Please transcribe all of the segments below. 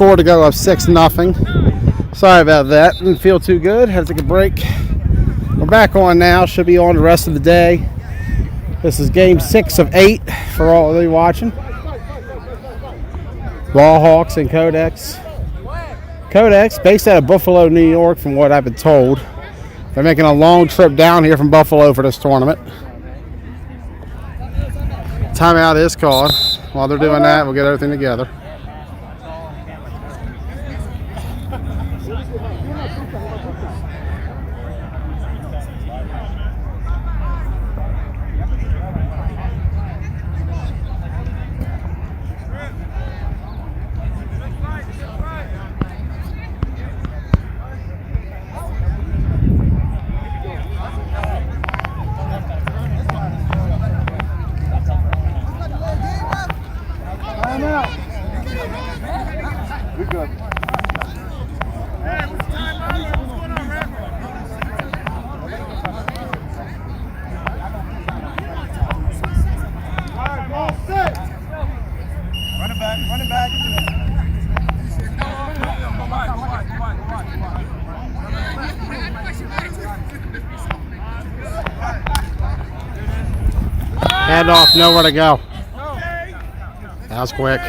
score to go up 6-0. Sorry about that. Didn't feel too good. Had to take a break. We're back on now. Should be on the rest of the day. This is game 6 of 8 for all of you watching. Ball Hawks and Codex. Codex, based out of Buffalo, New York, from what I've been told. They're making a long trip down here from Buffalo for this tournament. Timeout is called. While they're doing that, we'll get everything together. Hand off, nowhere to go. That was quick.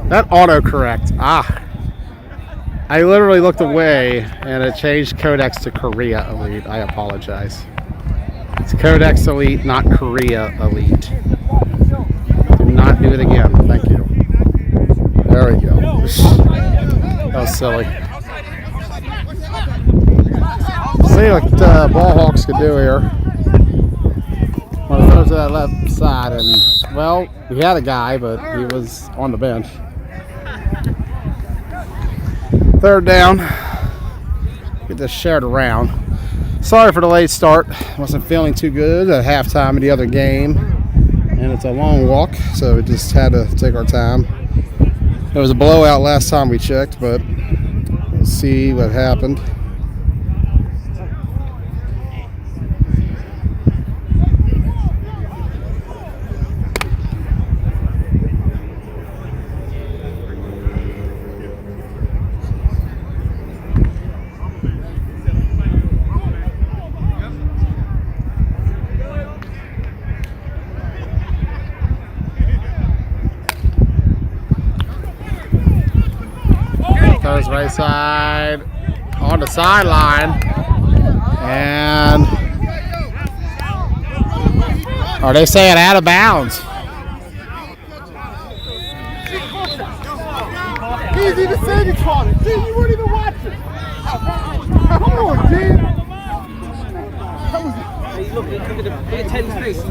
That autocorrect. I literally looked away and it changed Codex to Korea Elite. I apologize. It's Codex Elite, not Korea Elite. Do not do it again. Thank you. There we go. That was silly. See what Ball Hawks could do here. When it goes to that left side, and well, we had a guy, but he was on the bench. Third down. Get this shared around. Sorry for the late start. Wasn't feeling too good at halftime of the other game. And it's a long walk, so we just had to take our time. It was a blowout last time we checked, but we'll see what happened. Throws right side on the sideline, and are they saying out of bounds? Easy to say you caught it. Dude, you weren't even watching. Come on, dude. Hey, look at the intense face.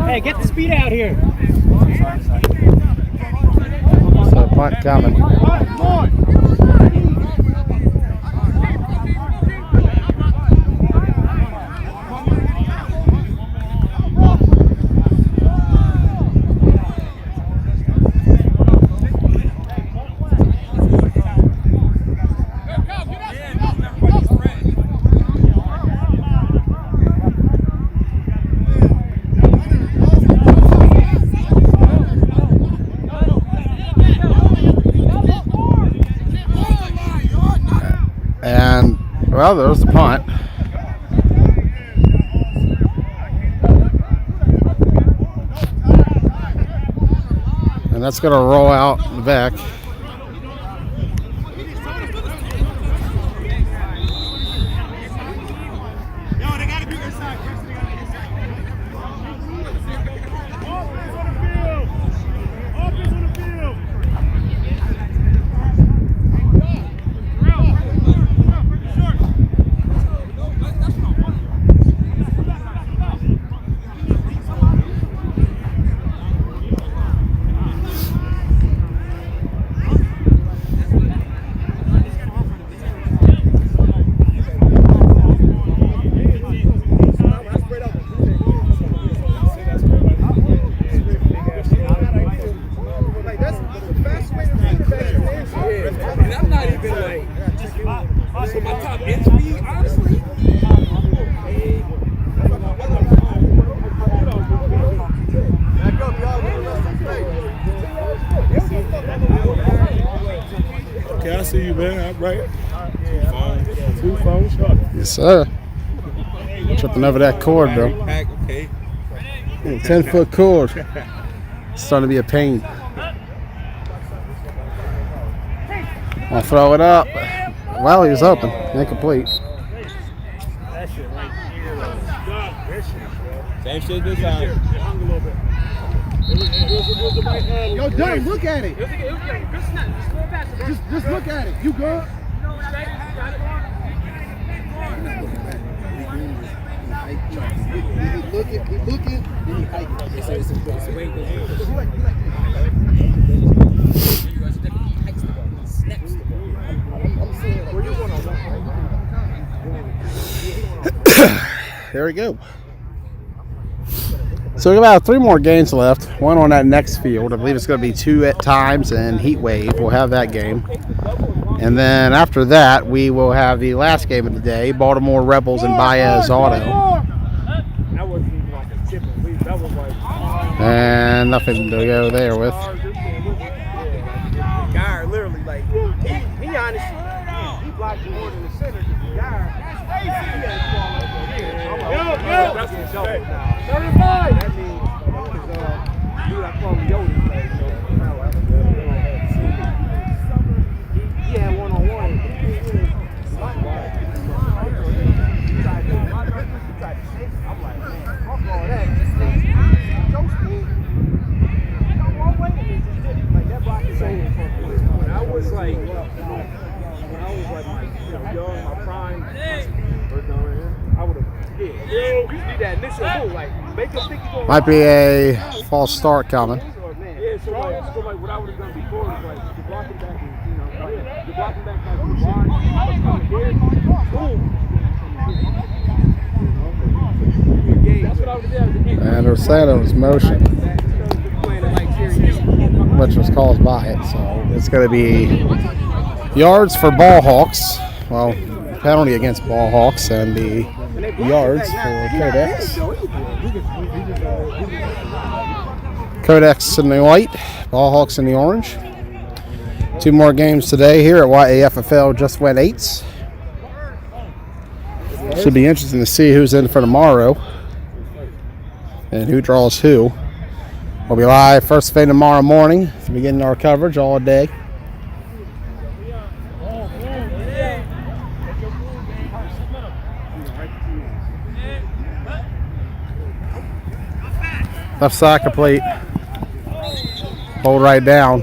Hey, get the speed out here. So punt coming. Come on. And, well, there's the punt. And that's going to roll out the back. honestly. Back up, y'all. Get the rest of the Okay, I see you, man. I'm right. Two phones. Yes, sir. Tripping over that cord, bro. Okay. 10-foot cord. It's starting to be a pain. I'll throw it up. Well, he was open. Incomplete. Same shit this time. Yo, Dunn, look at it. Just look at it. You good? He looking, then he hiking. There we go. So we got about 3 more games left. One on that next field. I believe it's going to be 2 at times and Heat Wave. We'll have that game. And then after that, we will have the last game of the day, Baltimore Rebels and Baez Auto. And nothing to go there with. Guy literally like he honest. He blocked you more than the center. That's a joke now. 35. That means you like call him Yoda. He had one-on-one. I'm like, man, fuck all that. Like that block is so when I was like my young, my prime, I would have you need that initial move, like make him think he's going. Might be a false start coming. Yeah, so like what I would have done before was like the blocking back, the blocking back like the bar, boom. That's what I would have done. And they're saying it was motion, which was caused by it. So it's going to be yards for Ball Hawks. Well, penalty against Ball Hawks, and the yards for Codex. Codex in the white, Ball Hawks in the orange. 2 more games today here at YAFFL. Just went 8s. Should be interesting to see who's in for tomorrow and who draws who. We'll be live first thing tomorrow morning to begin our coverage all day. Left side complete. Hold right down.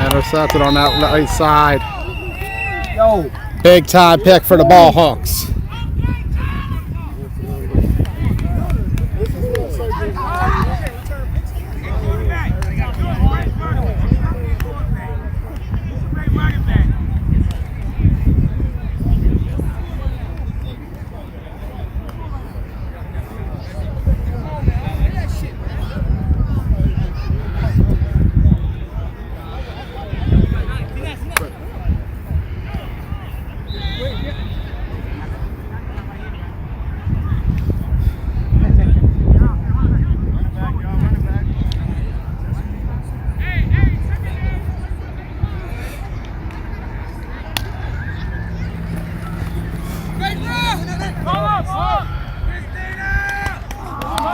Intercepted on that right side. Yo. Big time pick for the Ball Hawks.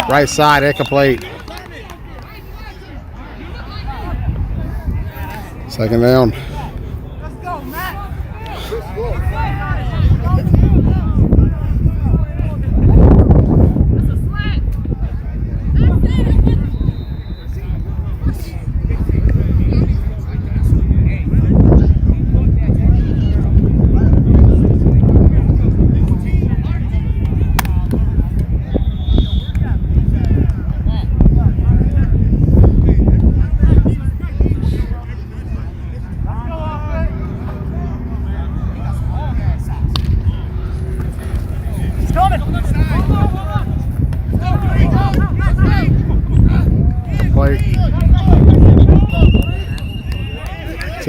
Right side, incomplete. Second down. Let's go, Matt.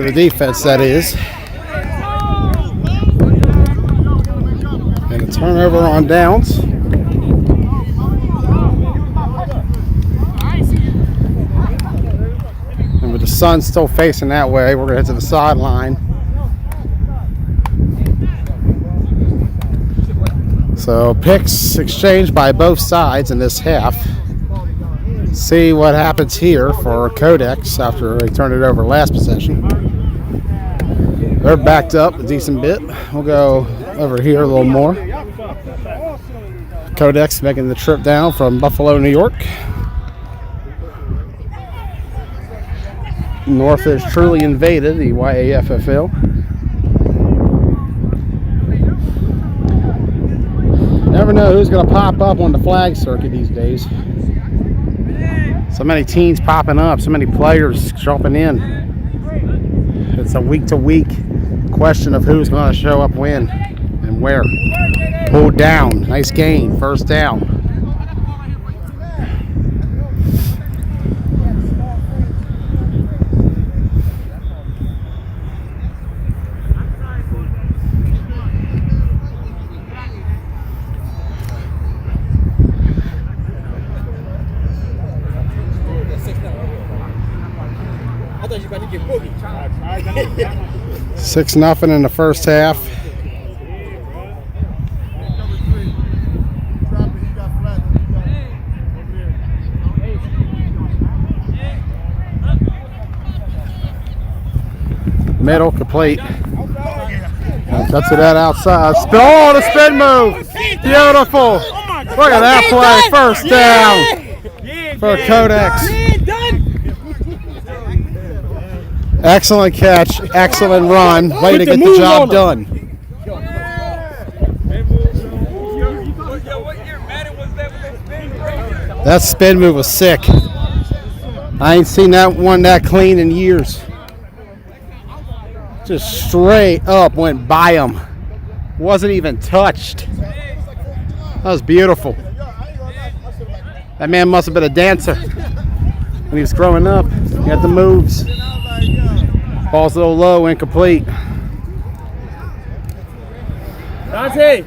to the defense, that is. And a turnover on downs. And with the sun still facing that way, we're going to head to the sideline. So picks exchanged by both sides in this half. See what happens here for Codex after they turned it over last possession. They're backed up a decent bit. We'll go over here a little more. Codex making the trip down from Buffalo, New York. North has truly invaded the YAFFL. Never know who's going to pop up on the flag circuit these days. So many teams popping up, so many players jumping in. It's a week-to-week question of who's going to show up when and where. Pulled down. Nice gain. First down. I thought you were about to get boogie. 6-0 in the first half. Middle complete. Cuts it out outside. Oh, the spin move. Beautiful. Look at that play. First down for Codex. Excellent catch, excellent run. Way to get the job done. That spin move was sick. I ain't seen that one that clean in years. Just straight up went by him. Wasn't even touched. That was beautiful. That man must have been a dancer when he was growing up. He had the moves. Ball's a little low, incomplete. Dante!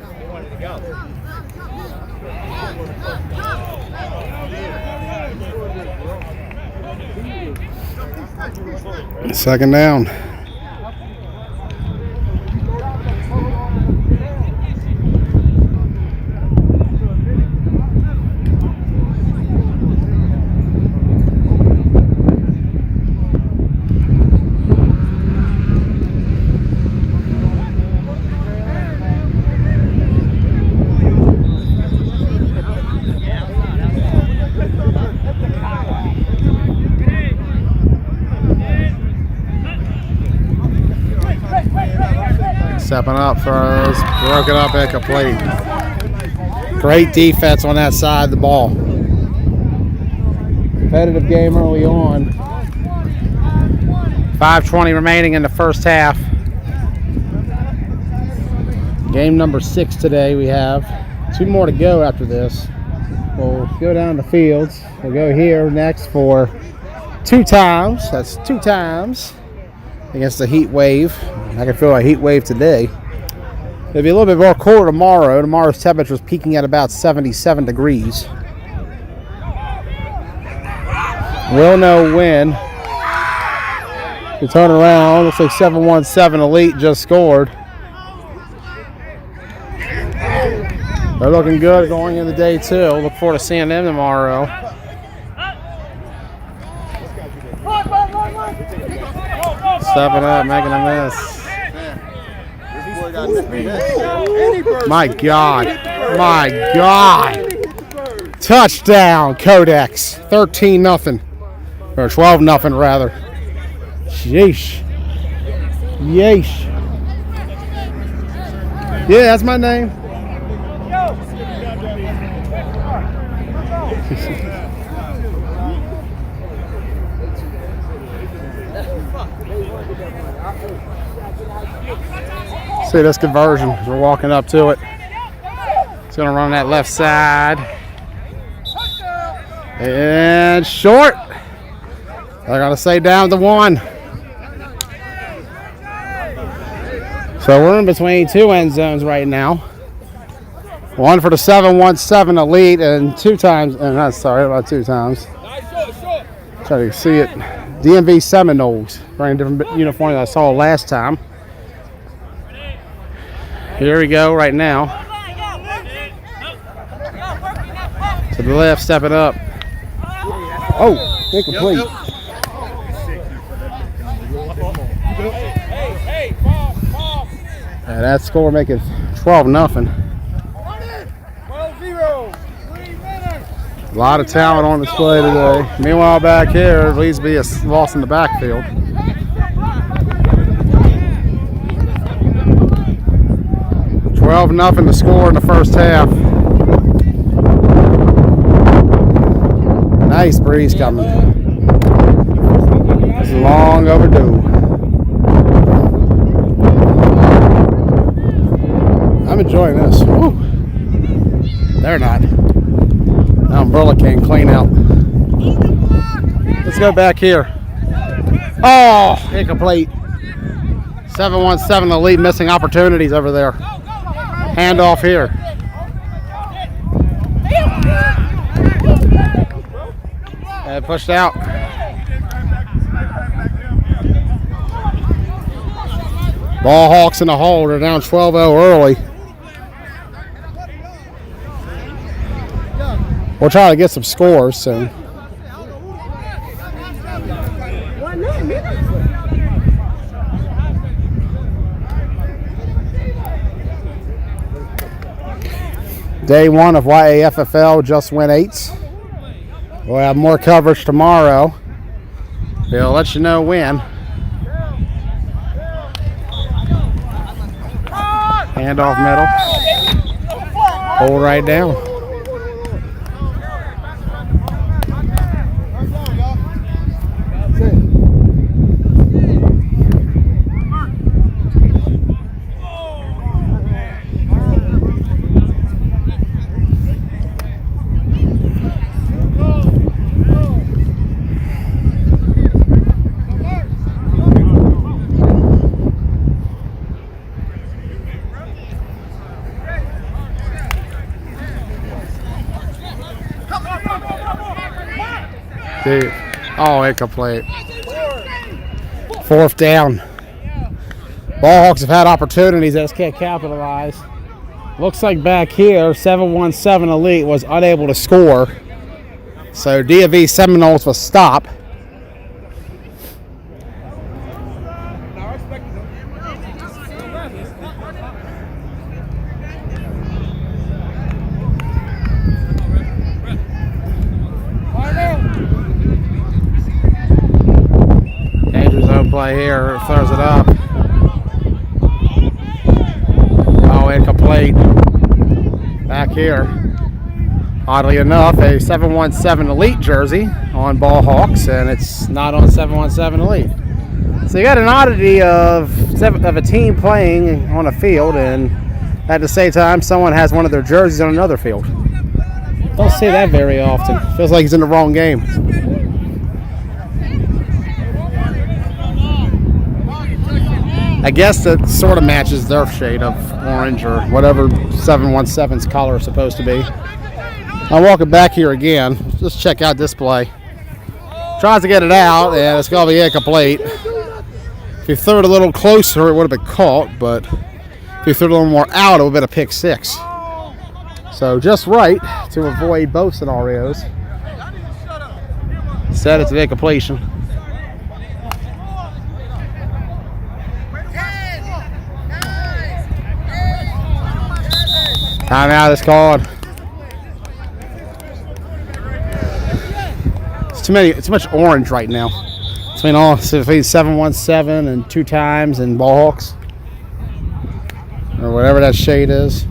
Second down. Stepping up first, broken up and complete. Great defense on that side of the ball. Competitive game early on. 5:20 remaining in the first half. Game number 6 today. We have 2 more to go after this. We'll go down the fields. We'll go here next for 2 times. That's 2 times against the heat wave. I can feel a heat wave today. It'll be a little bit more cooler tomorrow. Tomorrow's temperature is peaking at about 77 degrees. We'll know when. To turn around, looks like 717 Elite just scored. They're looking good going into day 2. Look forward to seeing them tomorrow. Stepping up, making a miss. My God. My God. Touchdown, Codex. 13-0. Or 12-0 rather. Yeesh. Yeesh. Yeah, that's my name. See this conversion. We're walking up to it. It's going to run that left side. And short. I got to say down to 1. So we're in between two end zones right now. One for the 717 Elite and two times, and not sorry about two times. Try to see it. DMV Seminoles, wearing a different uniform than I saw last time. Here we go right now. To the left, stepping up. Oh, incomplete. And that score making 12-0. A lot of talent on display today. Meanwhile, back here, it leads to be a loss in the backfield. $12-0 to score in the first half. Nice breeze coming. This is long overdue. I'm enjoying this. Woo. They're not. The umbrella can clean out. Let's go back here. Oh, incomplete. 717 Elite missing opportunities over there. Handoff here. And pushed out. Ball Hawks in the hole. They're down 12-0 early. We'll try to get some scores soon. Day one of YAFFL just went 8. We'll have more coverage tomorrow. We'll let you know when. Handoff middle. Hold right down. Dude. Oh, incomplete. 4th down. Ball Hawks have had opportunities, they just can't capitalize. Looks like back here, 717 Elite was unable to score. So DMV Seminoles will stop. Play here, throws it up. Oh, incomplete. Back here, oddly enough, a 717 Elite jersey on Ball Hawks, and it's not on 717 Elite. So you got an oddity of a team playing on a field, and at the same time, someone has one of their jerseys on another field. Don't see that very often. Feels like he's in the wrong game. I guess that sort of matches their shade of orange or whatever 717's color is supposed to be. I'm walking back here again. Just check out this play. Tries to get it out, and it's going to be incomplete. If you threw it a little closer, it would have been caught, but if you threw it a little more out, it would have been a pick 6. So just right to avoid both scenarios. Set it to incompletion. Timeout is called. It's too much orange right now. Between 717 and 2 times and Ball Hawks. Or whatever that shade is.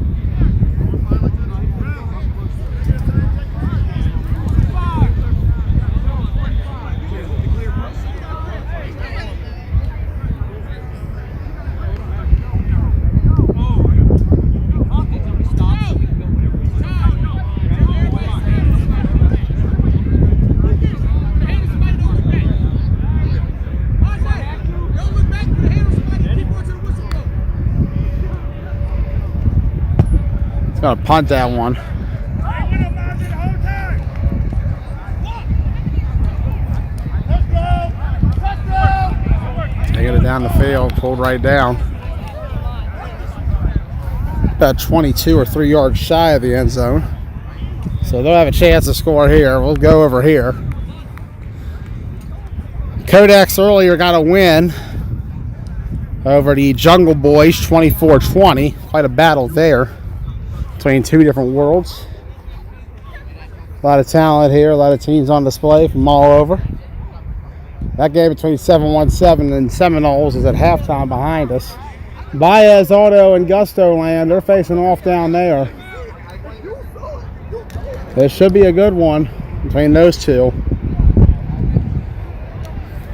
Gonna punt that one. Taking it down the field, pulled right down. About 22 or 3 yards shy of the end zone. So they'll have a chance to score here. We'll go over here. Codex earlier got a win over the Jungle Boys, 24-20. Quite a battle there between two different worlds. A lot of talent here, a lot of teams on display from all over. That game between 717 and Seminoles is at halftime behind us. Baez Auto and Gusto Land, they're facing off down there. It should be a good one between those two.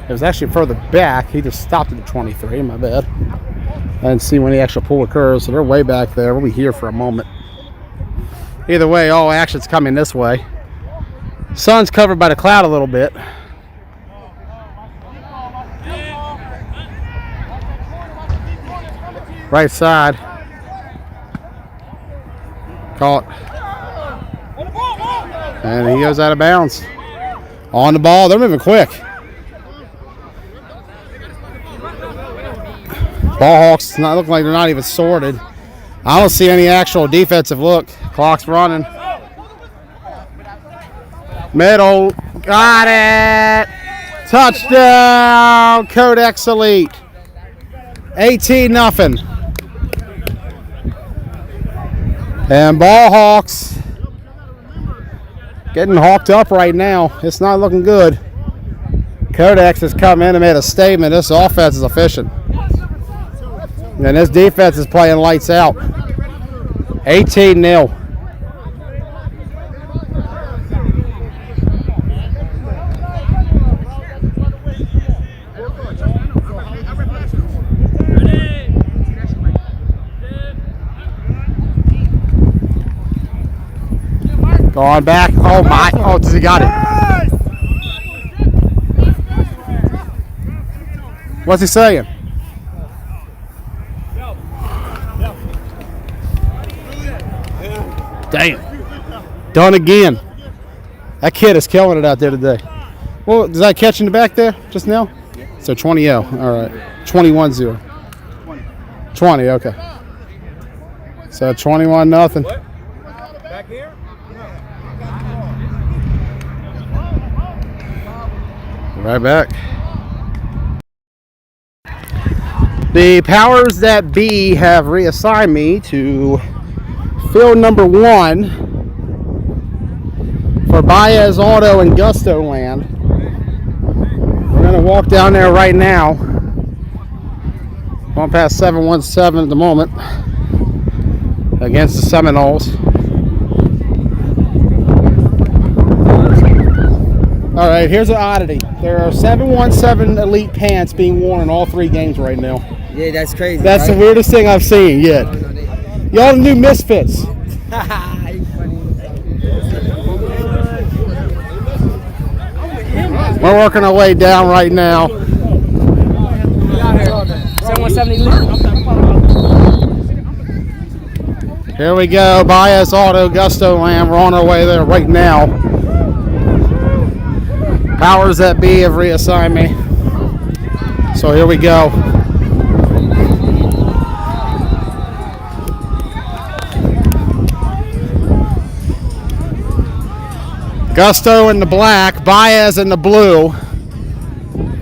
It was actually further back. He just stopped at the 23, my bad. I didn't see when the actual pull occurs, so they're way back there. We'll be here for a moment. Either way, all action's coming this way. Sun's covered by the cloud a little bit. Right side. Caught. And he goes out of bounds. On the ball, they're moving quick. Ball Hawks not looking like they're not even sorted. I don't see any actual defensive look. Clock's running. Middle. Got it. Touchdown. Codex Elite. 18-0. And Ball Hawks getting hawked up right now. It's not looking good. Codex has come in and made a statement. This offense is efficient. And this defense is playing lights out. 18-0. Going back. Oh my. Oh, does he got it? What's he saying? Damn. Done again. That kid is killing it out there today. Well, does that catch in the back there just now? So 20-0. All right. 21-0. 20, okay. So 21-0. Back here? Right back. The powers that be have reassigned me to field number 1 for Baez Auto and Gusto Land. We're going to walk down there right now. Going past 717 at the moment against the Seminoles. All right, here's an oddity. There are 717 Elite pants being worn in all 3 games right now. Yeah, that's crazy. That's right? the weirdest thing I've seen yet. Y'all the new misfits. We're working our way down right now. 717 Here we go. Baez Auto, Gusto Land. We're on our way there right now. Powers that be have reassigned me. So here we go. Gusto in the black, Baez in the blue.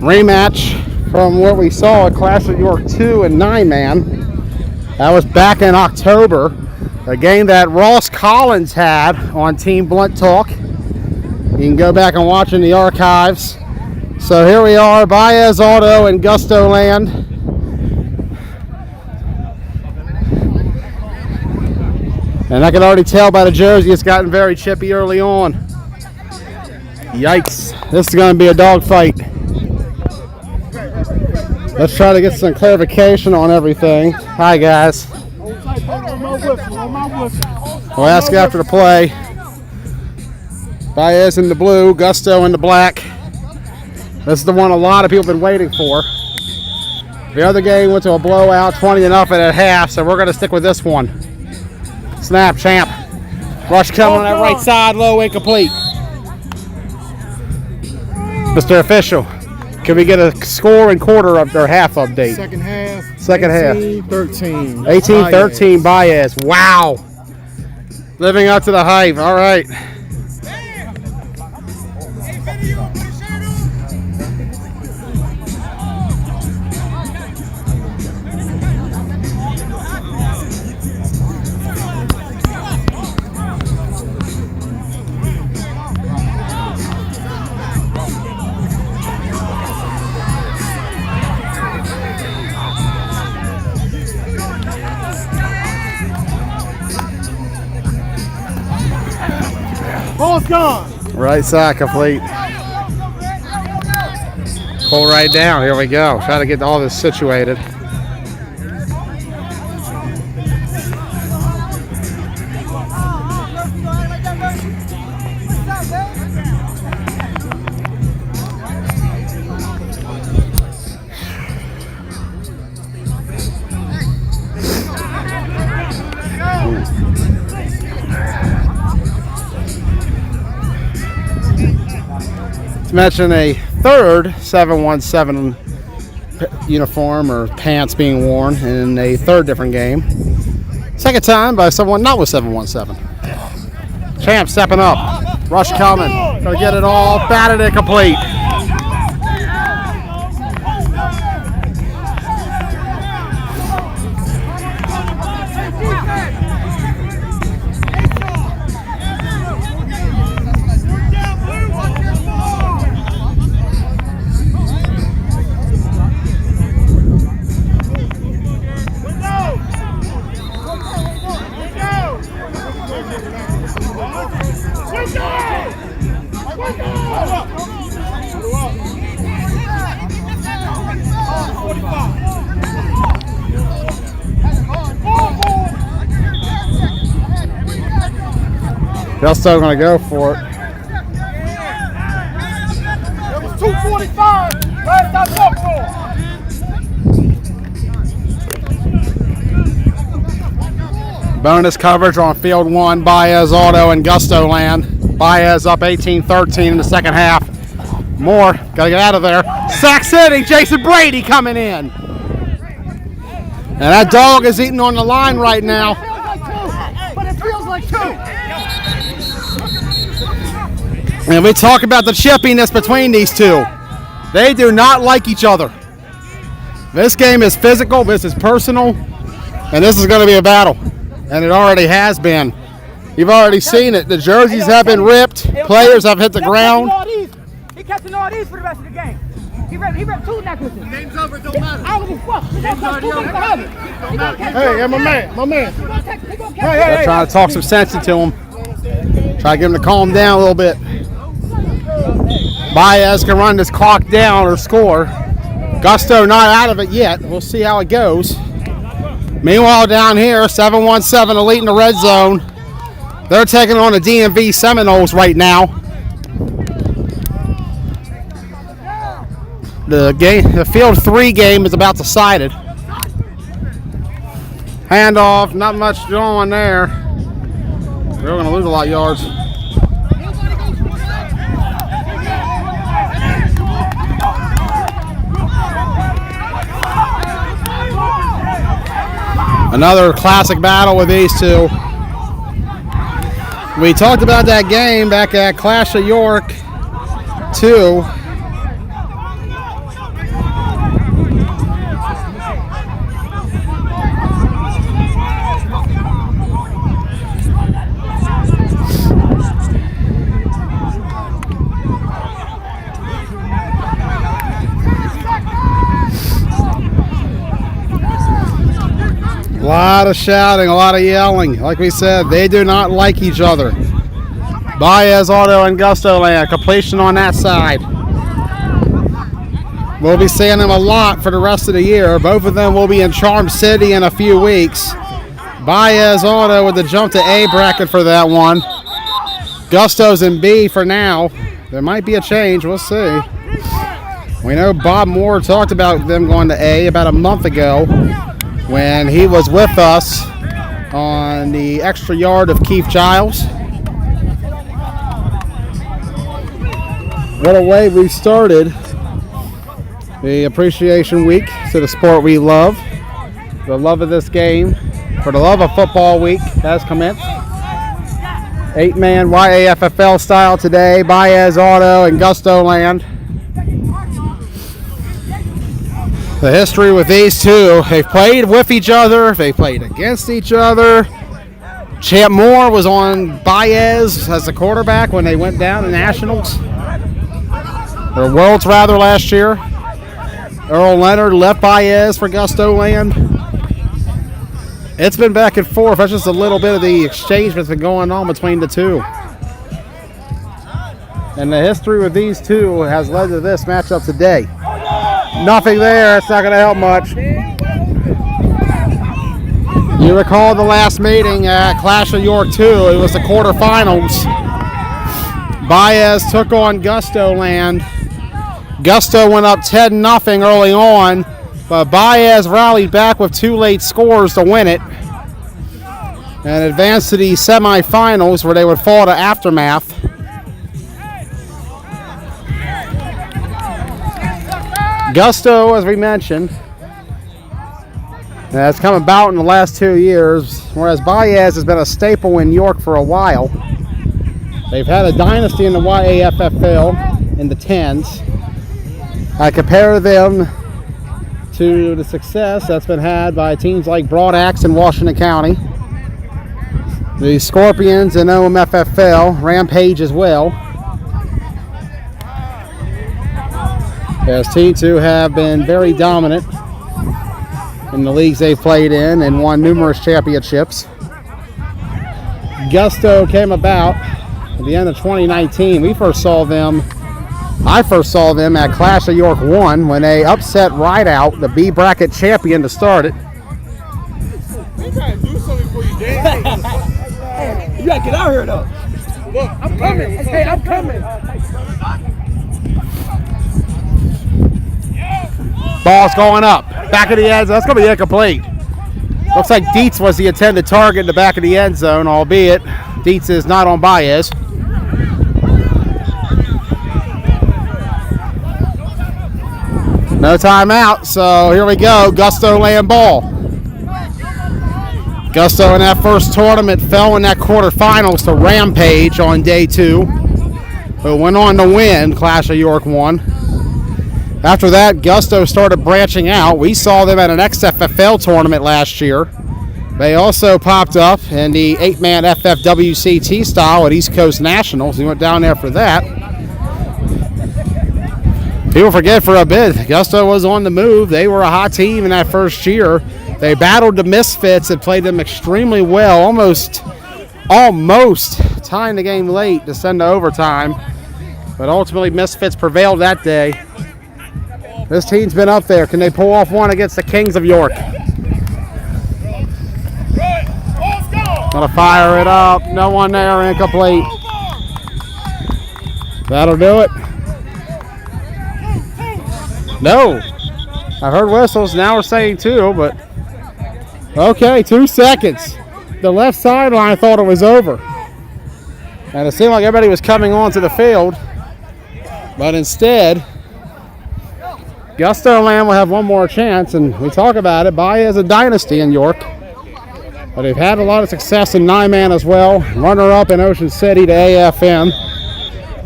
Rematch from what we saw at Clash of York 2 and 9-man. That was back in October. A game that Ross Collins had on Team Blunt Talk. You can go back and watch in the archives. So here we are, Baez Auto and Gusto Land. And I can already tell by the jersey it's gotten very chippy early on. Yikes. This is going to be a dogfight. Let's try to get some clarification on everything. Hi, guys. We'll ask after the play. Baez in the blue, Gusto in the black. This is the one a lot of people have been waiting for. The other game went to a blowout, 20-0 at half, so we're going to stick with this one. Snap, Champ. Rush coming on that right side, low, incomplete. Mr. Official, can we get a score and quarter of their half update? Second half. Second half. 18-13. 18-13 Baez. Wow. Living up to the hype. All right. Ball's gone. Right side complete. Pull right down. Here we go. Try to get all this situated. To mention a third 717 uniform or pants being worn in a third different game. Second time by someone not with 717. Champ stepping up. Rush coming. Gonna get it all batted and complete. Gusto gonna go for it. It was 2:45. Last I talked for. Bonus coverage on field one. Baez, Auto, and Gusto land. Baez up 18-13 in the second half. Moore, gotta get out of there. Sack City, Jason Brady coming in. And that dog is eating on the line right now. But it feels like two. And we talk about the chippiness between these two. They do not like each other. This game is physical, this is personal, and this is going to be a battle. And it already has been. You've already seen it. The jerseys have been ripped. Players have hit the ground. He catching all these for the rest of the game. He ripped two necklaces. Game's over, it don't matter. I don't give a fuck. He's gonna catch two things for heaven. He gonna catch Hey, my man. He gonna catch They're trying to talk some sense into him. Try to get him to calm down a little bit. Baez can run this clock down or score. Gusto not out of it yet. We'll see how it goes. Meanwhile, down here, 717 Elite in the red zone. They're taking on the DMV Seminoles right now. The field 3 game is about decided. Handoff, not much going there. We're going to lose a lot of yards. Another classic battle with these two. We talked about that game back at Clash of York 2. A lot of shouting, a lot of yelling. Like we said, they do not like each other. Baez, Auto, and Gusto land. Completion on that side. We'll be seeing them a lot for the rest of the year. Both of them will be in Charm City in a few weeks. Baez, Auto with the jump to A bracket for that one. Gusto's in B for now. There might be a change. We'll see. We know Bob Moore talked about them going to A about a month ago when he was with us on on the extra yard of Keith Giles. What a way we started the appreciation week to the sport we love. The love of this game, for the love of football week has commenced. 8-man YAFFL style today, Baez Auto and Gusto Land. The history with these two, they've played with each other, they played against each other. Champ Moore was on Baez as the quarterback when they went down to Nationals, or Worlds rather, last year. Earl Leonard left Baez for Gusto Land. It's been back and forth. That's just a little bit of the exchange that's been going on between the two. And the history with these two has led to this matchup today. Nothing there. It's not going to help much. You recall the last meeting at Clash of York 2. It was the quarterfinals. Baez took on Gusto Land. Gusto went up 10-0 early on, but Baez rallied back with 2 late scores to win it and advanced to the semifinals where they would fall to Aftermath. Gusto, as we mentioned, has come about in the last 2 years, whereas Baez has been a staple in York for a while. They've had a dynasty in the YAFFL in the 10s. I compare them to the success that's been had by teams like Broadaxe in Washington County, the Scorpions in OMFFL, Rampage as well. As teams who have been very dominant in the leagues they've played in and won numerous championships. Gusto came about at the end of 2019. I first saw them at Clash of York 1 when they upset Rideout, the B bracket champion, to start it. You gotta do something before you dance. You gotta get out here though. Look, I'm coming. Hey, I'm coming. Ball's going up. Back of the end zone. That's going to be incomplete. Looks like Dietz was the intended target in the back of the end zone, albeit Dietz is not on Baez. No timeout, so here we go. Gusto Land ball. Gusto in that first tournament fell in that quarterfinals to Rampage on day 2, who went on to win Clash of York 1. After that, Gusto started branching out. We saw them at an XFFL tournament last year. They also popped up in the 8-man FFWCT style at East Coast Nationals. We went down there for that. People forget for a bit, Gusto was on the move. They were a hot team in that first year. They battled the Misfits and played them extremely well, almost tying the game late to send to overtime. But ultimately, Misfits prevailed that day. This team's been up there. Can they pull off one against the Kings of York? Gonna fire it up. No one there, incomplete. That'll do it. No. I heard whistles. Now we're saying 2, but okay, 2 seconds. The left sideline thought it was over. And it seemed like everybody was coming onto the field, but instead, Gusto Land will have one more chance, and we talk about it. Baez a dynasty in York, but they've had a lot of success in 9-man as well. Runner-up in Ocean City to AFM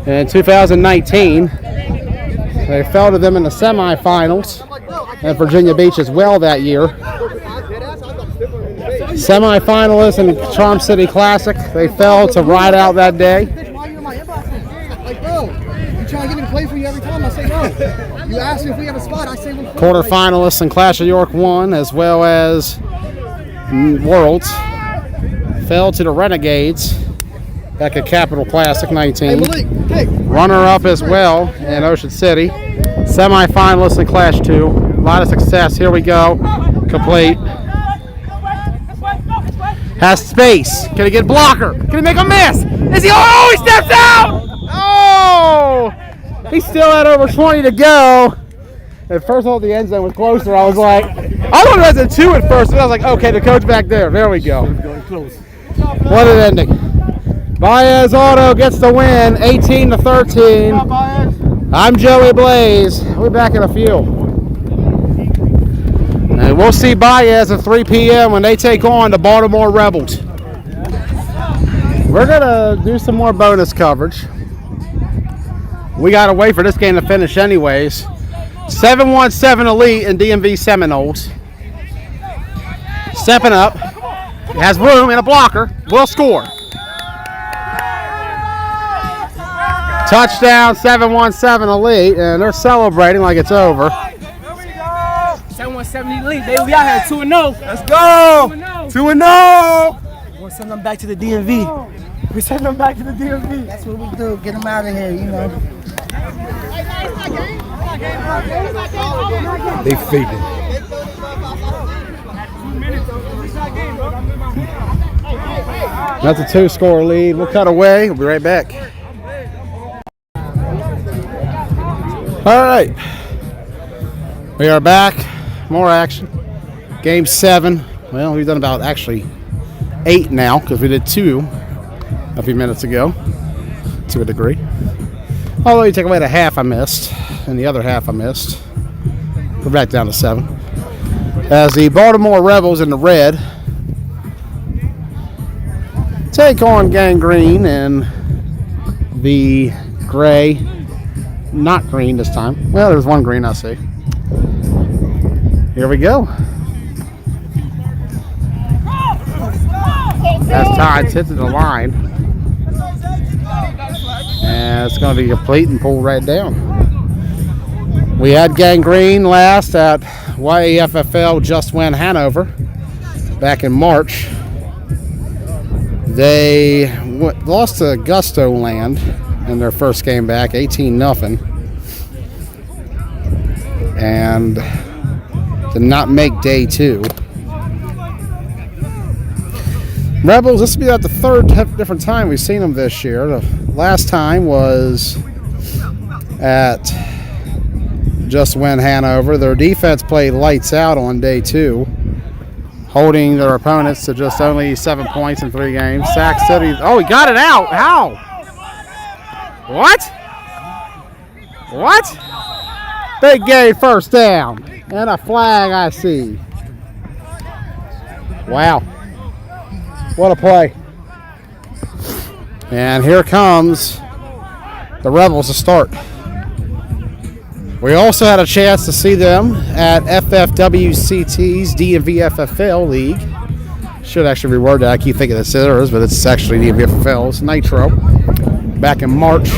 in 2019. They fell to them in the semifinals, and Virginia Beach as well that year. Semifinalists in the Charm City Classic. They fell to Rideout that day. Trying to get me to play for you every time. I say no. You ask me if we have a spot. I say we'll play. Quarterfinalists in Clash of York 1 as well as Worlds. Fell to the Renegades back at Capital Classic 19. Runner-up as well in Ocean City. Semifinalists in Clash 2. A lot of success. Here we go. Complete. Has space. Can he get blocker? Can he make a miss? Is he? Oh, he steps out! Oh! He still had over 20 to go. At first, all the end zone was closer. I was like, I thought it was a 2 at first, and I was like, okay, the coach back there. There we go. close. What an ending. Baez Auto gets the win, 18-13. I'm Joey Blaze. We'll be back in a few. And we'll see Baez at 3 p.m. when they take on the Baltimore Rebels. We're going to do some more bonus coverage. We got to wait for this game to finish anyways. 7-1-7 Elite and DMV Seminoles. Stepping up. Has room and a blocker. Will score. Touchdown, 7-1-7 Elite, and they're celebrating like it's over. 7-1-7 Elite, baby. We out here 2-0. Let's go. 2-0. We'll send them back to the DMV. We send them back to the DMV. That's what we do. Get them out of here, you know. They faded. That's a 2-score lead. We'll cut away. We'll be right back. All right. We are back. More action. Game 7. Well, we've done about actually 8 now because we did 2 a few minutes ago to a degree. Although you take away the half I missed and the other half I missed. We're back down to 7. As the Baltimore Rebels in the red take on Gangrene in the gray, not green this time. Well, there's one green I see. Here we go. As Tides hits the line. And it's going to be complete and pulled right down. We had Gangrene last at YAFFL Just Win Hanover back in March. They lost to Gusto Land in their first game back, 18-0. And did not make day 2. Rebels, this will be about the 3rd different time we've seen them this year. The last time was at Just Win Hanover. Their defense played lights out on day 2, holding their opponents to just only 7 points in 3 games. Sac City, oh, he got it out. How? What? What? Big game, first down. And a flag I see. Wow. What a play. And here comes the Rebels to start. We also had a chance to see them at FFWCT's DMV FFL League. Should actually reword that. I keep thinking it's theirs, but it's actually DMV FFL. It's Nitro. Back in March,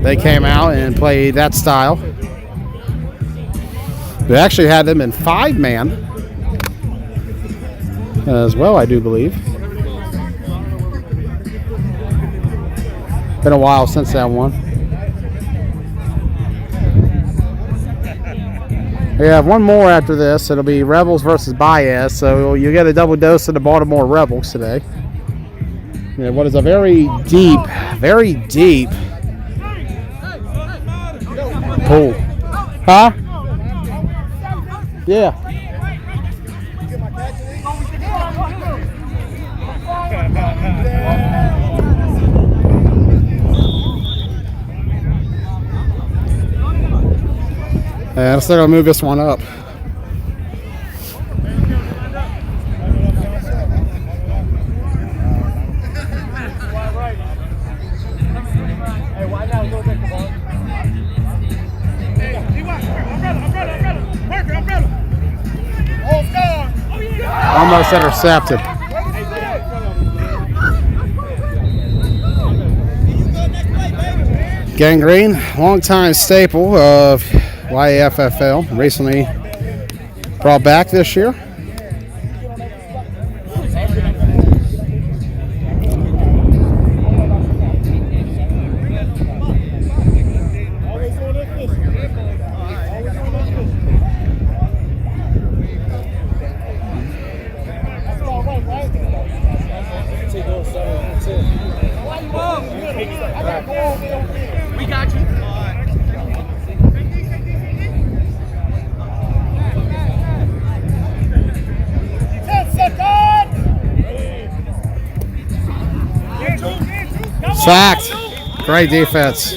they came out and played that style. We actually had them in 5-man as well, I do believe. Been a while since that one. We have one more after this. It'll be Rebels versus Baez, so you get a double dose of the Baltimore Rebels today. You know, what is a very deep pull. Huh? Yeah. And I'm still going to move this one up. Almost intercepted. Gangrene, longtime staple of YAFFL, recently brought back this year. We got you. Sacked. Great defense.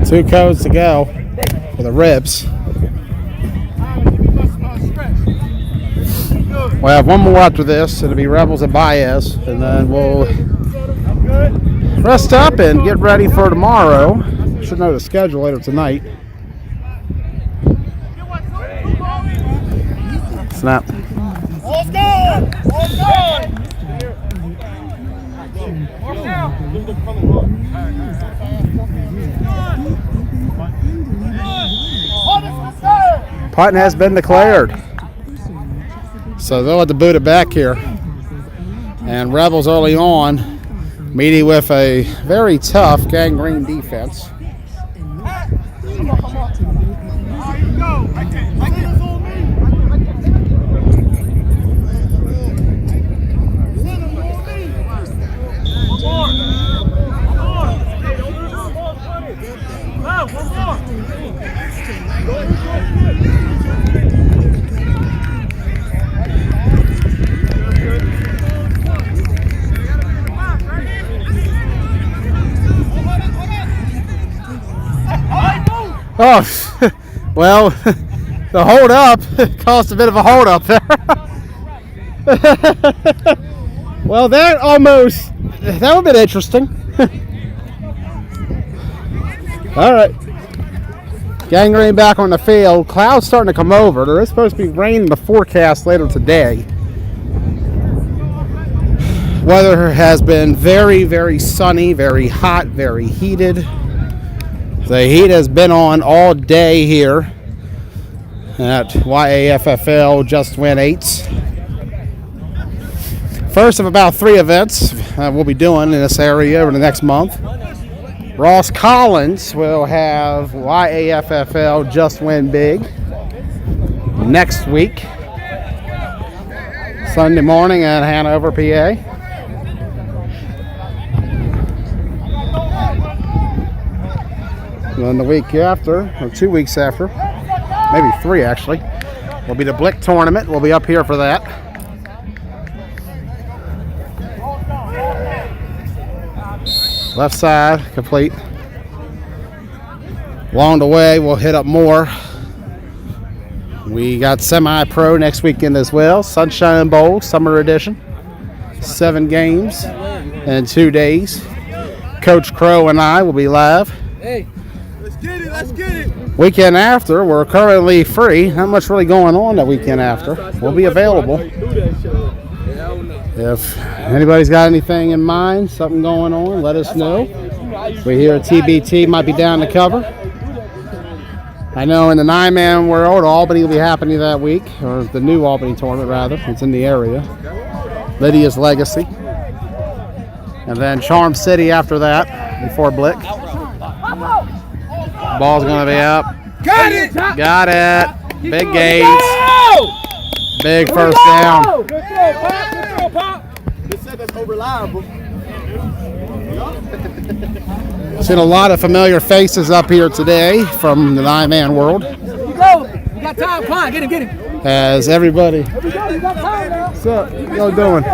Two codes to go for the Ribs. We'll have one more after this. It'll be Rebels and Baez, and then we'll rest up and get ready for tomorrow. Should know the schedule later tonight. Snap. Let's go! Let's go! Punt has been declared. So they'll have to boot it back here. And Rebels early on, meeting with a very tough Gangrene defense. Oh, well, the hold up caused a bit of a hold up there. Well, that would have been interesting. All right. Gangrene back on the field. Clouds starting to come over. There is supposed to be rain in the forecast later today. Weather has been very, very sunny, very hot, very heated. The heat has been on all day here at YAFFL Just Win 8s. First of about 3 events we'll be doing in this area over the next month. Ross Collins will have YAFFL Just Win Big next week, Sunday morning in Hanover, PA. And then the week after, or 2 weeks after, maybe 3 actually, will be the Blick tournament. We'll be up here for that. Left side complete. Along the way, we'll hit up more. We got semi-pro next weekend as well. Sunshine Bowl, summer edition. 7 games in 2 days. Coach Crow and I will be live. Hey. Let's get it. Weekend after, we're currently free. Not much really going on that weekend after. We'll be available. If anybody's got anything in mind, something going on, let us know. We hear TBT might be down to cover. I know in the 9-man world, Albany will be happening that week, or the new Albany tournament rather. It's in the area. Lydia's Legacy. And then Charm City after that, before Blick. Ball's going to be up. Got it! Got it. Big gains. Big first down. Good throw, Pop. Good throw, Pop. They said that's over-reliable. Seen a lot of familiar faces up here today from the 9-man world. You got time. Come on, get him. As everybody, You got time now. what's up? What y'all doing?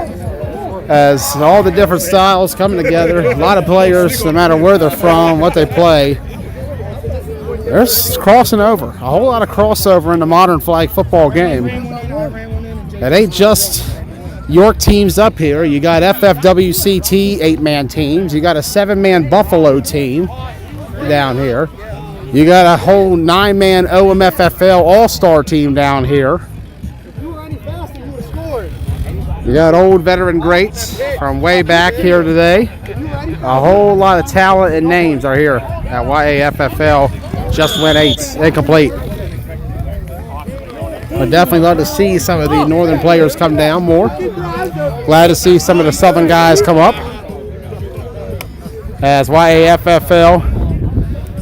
As all the different styles coming together, a lot of players, no matter where they're from, what they play, there's crossing over. A whole lot of crossover in the modern flag football game. It ain't just York teams up here. You got FFWCT 8-man teams. You got a 7-man Buffalo team down here. You got a whole 9-man OMFFL All-Star team down here. You got old veteran greats from way back here today. A whole lot of talent and names are here at YAFFL Just Win 8s. Incomplete. I'd definitely love to see some of the northern players come down more. Glad to see some of the southern guys come up. as YAFFL.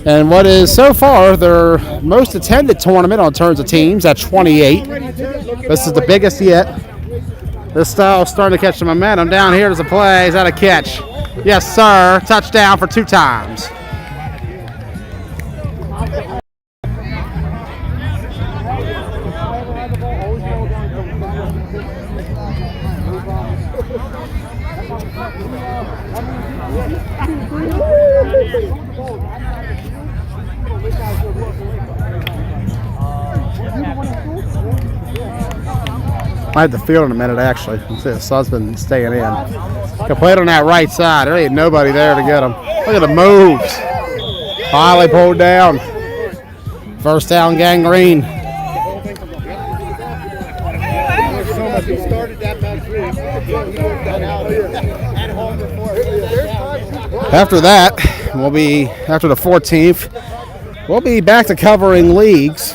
And what is so far their most attended tournament on terms of teams at 28. This is the biggest yet. This style is starting to catch some momentum. Down here, there's a play. Is that a catch? Yes, sir. Touchdown for 2 times. I had the field in a minute, actually. The sun's been staying in. Complete on that right side. There ain't nobody there to get him. Look at the moves. Finally pulled down. First down, Gangrene. After that, after the 14th, we'll be back to covering leagues.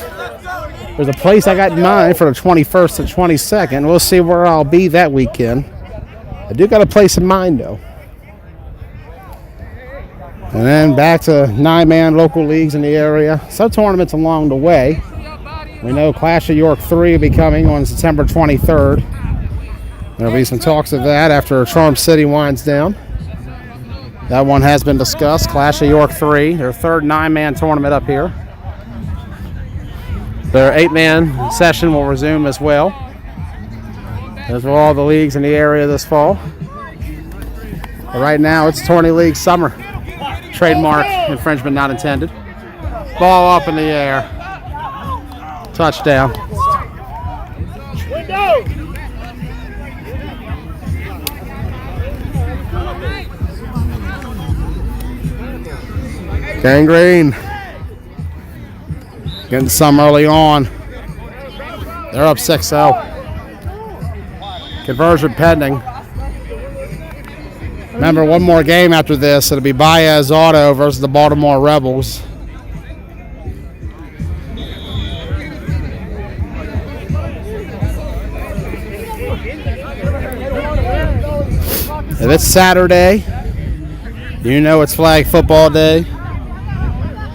There's a place I got in mind for the 21st and 22nd. We'll see where I'll be that weekend. I do got a place in mind, though. And then back to 9-man local leagues in the area. Some tournaments along the way. We know Clash of York 3 will be coming on September 23rd. There'll be some talks of that after Charm City winds down. That one has been discussed. Clash of York 3, their third 9-man tournament up here. Their 8-man session will resume as well. As will all the leagues in the area this fall. But right now, it's Tourney League Summer. Trademark infringement not intended. Ball up in the air. Touchdown. Gangrene. Getting some early on. They're up 6-0. Conversion pending. Remember, one more game after this. It'll be Baez Auto versus the Baltimore Rebels. If it's Saturday, you know it's Flag Football Day.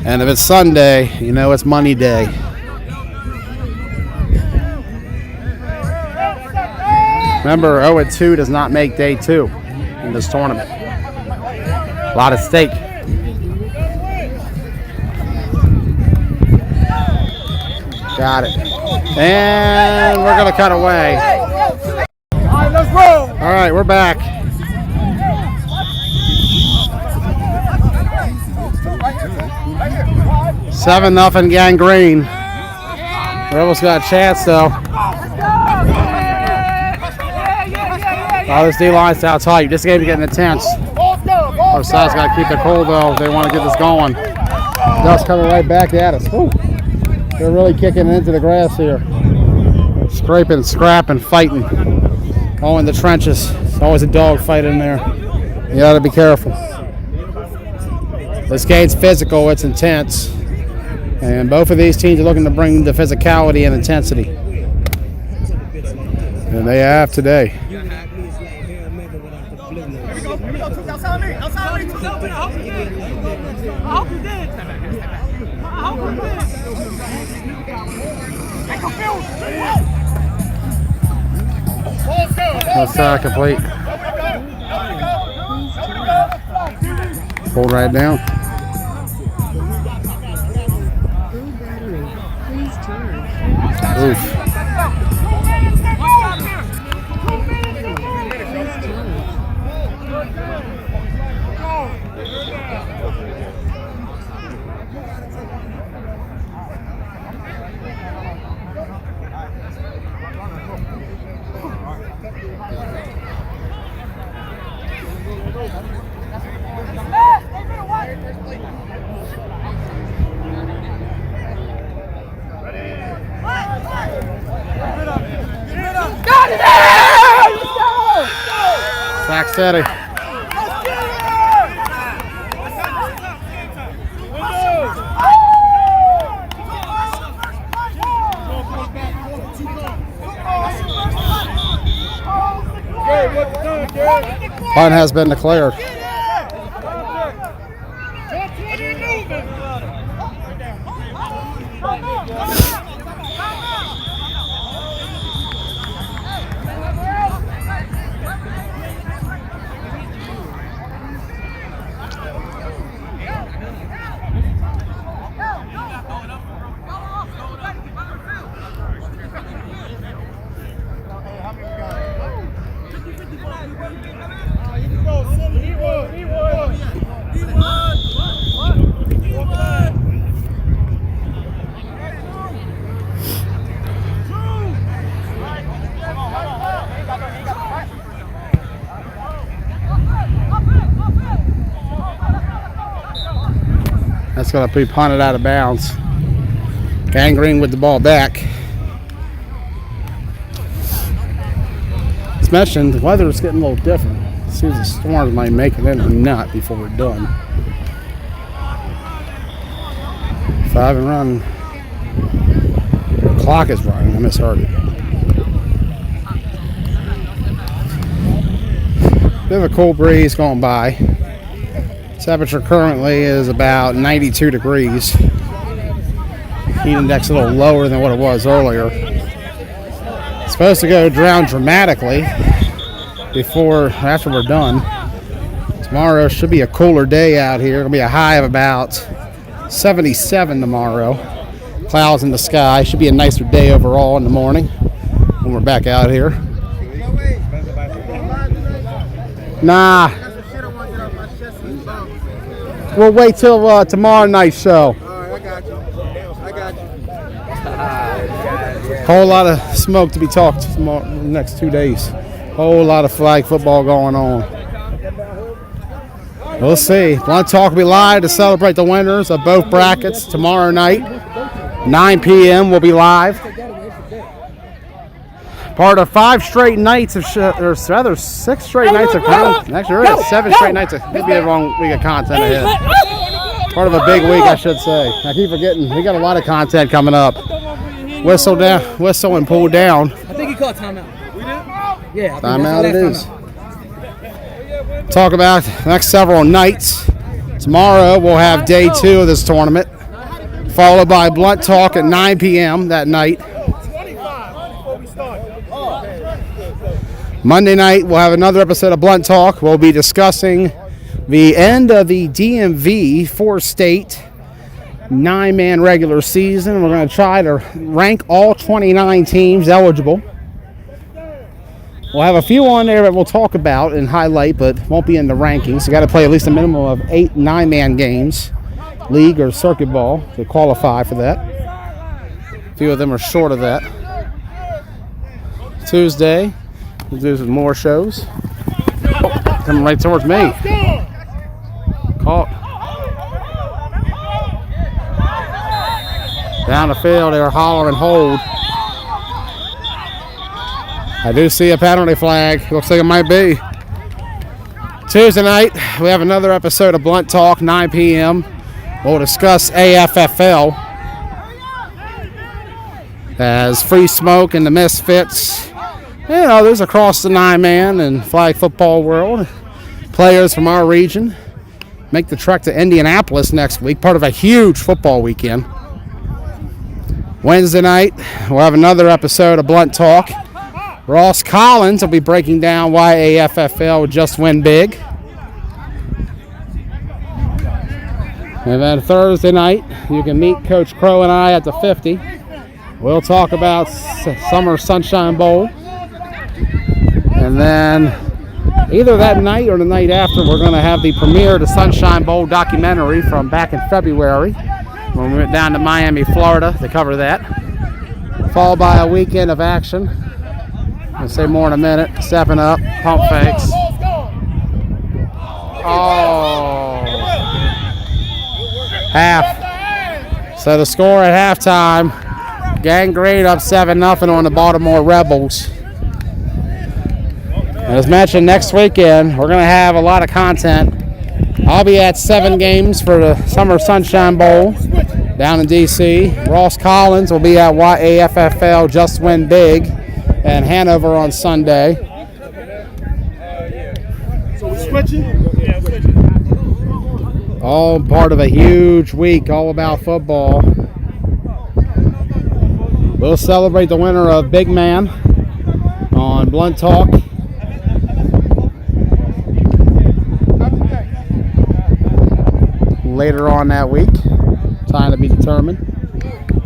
And if it's Sunday, you know it's Money Day. Remember, 0-2 does not make day 2 in this tournament. A lot at stake. Got it. And we're going to cut away. All right, let's roll. All right, we're back. Seven nothing Gangrene. Rebels got a chance though. Oh, this D-line's out tight. This game's getting intense. Our side's got to keep it cool though if they want to get this going. Dust coming right back at us. Ooh. They're really kicking into the grass here. Scraping, scrapping, fighting. Oh, in the trenches. It's always a dog fight in there. You got to be careful. This game's physical. It's intense. And both of these teams are looking to bring the physicality and intensity. And they have today. That's complete. Hold right down. Oof. Sack steady. Punt has been declared. That's going to be punted out of bounds. Gangrene with the ball back. As mentioned, the weather is getting a little different. See if the storms might make it in or not before we're done. 5 and run. The clock is running. I misheard it. Bit of a cool breeze going by. Temperature currently is about 92 degrees. Heat index a little lower than what it was earlier. It's supposed to go down dramatically after we're done. Tomorrow should be a cooler day out here. It'll be a high of about 77 tomorrow. Clouds in the sky. Should be a nicer day overall in the morning when we're back out here. Nah. We'll wait till tomorrow night's show. Whole lot of smoke to be talked tomorrow, the next 2 days. Whole lot of flag football going on. We'll see. Blunt Talk will be live to celebrate the winners of both brackets tomorrow night. 9 p.m. we'll be live. Part of 5 straight nights of, or rather 6 straight nights of content. Actually, we're at 7 straight nights of, maybe a wrong week of content ahead. Part of a big week, I should say. I keep forgetting, we got a lot of content coming up. Whistle and pull down. I think he called timeout. We did? Yeah. Timeout it is. Talk about the next several nights. Tomorrow we'll have day 2 of this tournament, followed by Blunt Talk at 9 p.m. that night. Monday night we'll have another episode of Blunt Talk. We'll be discussing the end of the DMV 4-state 9-man regular season. We're going to try to rank all 29 teams eligible. We'll have a few on there that we'll talk about and highlight, but won't be in the rankings. You got to play at least a minimum of 8 9-man games, league or circuit ball, to qualify for that. A few of them are short of that. Tuesday, we'll do some more shows. Oh, coming right towards me. Caught. Down the field, they were hollering hold. I do see a penalty flag. Looks like it might be. Tuesday night, we have another episode of Blunt Talk, 9 p.m. We'll discuss YAFFL as Free Smoke and the Misfits and others across the 9-man and flag football world. Players from our region make the trek to Indianapolis next week, part of a huge football weekend. Wednesday night, we'll have another episode of Blunt Talk. Ross Collins will be breaking down why YAFFL would just win big. And then Thursday night, you can meet Coach Crow and I at the 50. We'll talk about Summer Sunshine Bowl. And then either that night or the night after, we're going to have the premiere of the Sunshine Bowl documentary from back in February when we went down to Miami, Florida to cover that. Followed by a weekend of action. I'll say more in a minute. Stepping up, pump fakes. Oh. Half. So the score at halftime, Gangrene up 7-0 on the Baltimore Rebels. And as mentioned, next weekend, we're going to have a lot of content. I'll be at 7 games for the Summer Sunshine Bowl down in D.C. Ross Collins will be at YAFFL Just Win Big and Hanover on Sunday. So we're switching? Yeah, switching. All part of a huge week, all about football. We'll celebrate the winner of Big Man on Blunt Talk. Later on that week, time to be determined,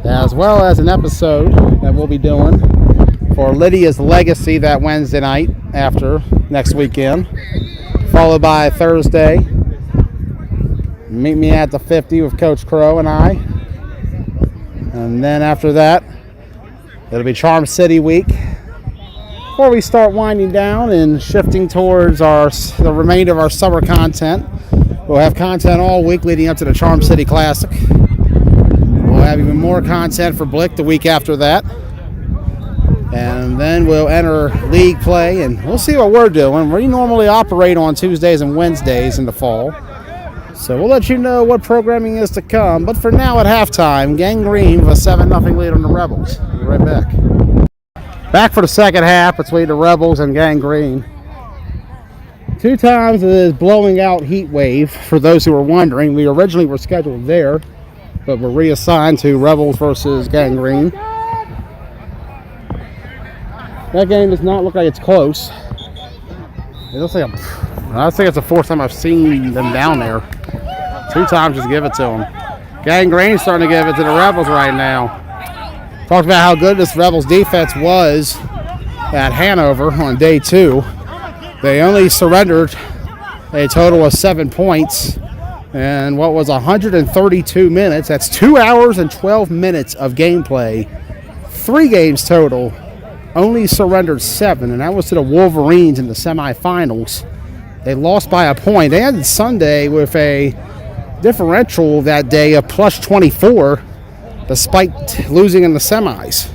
as well as an episode that we'll be doing for Lydia's Legacy that Wednesday night after next weekend, followed by Thursday. Meet me at the 50 with Coach Crow and I, and then after that, it'll be Charm City week before we start winding down and shifting towards the remainder of our summer content. We'll have content all week leading up to the Charm City Classic. We'll have even more content for Blick the week after that. And then we'll enter league play, and we'll see what we're doing. We normally operate on Tuesdays and Wednesdays in the fall. So we'll let you know what programming is to come. But for now, at halftime, Gang Green with a 7-0 lead on the Rebels. We'll be right back. Back for the second half between the Rebels and Gang Green. 2 times it is blowing out heat wave. For those who are wondering, we originally were scheduled there, but we're reassigned to Rebels versus Gang Green. That game does not look like it's close. It looks like I think it's the 4th time I've seen them down there. 2 times just give it to them. Gang Green's starting to give it to the Rebels right now. Talked about how good this Rebels defense was at Hanover on day 2. They only surrendered a total of 7 points and what was 132 minutes. That's 2 hours and 12 minutes of gameplay. 3 games total. Only surrendered 7, and that was to the Wolverines in the semifinals. They lost by a point. They ended Sunday with a differential that day of plus 24, despite losing in the semis.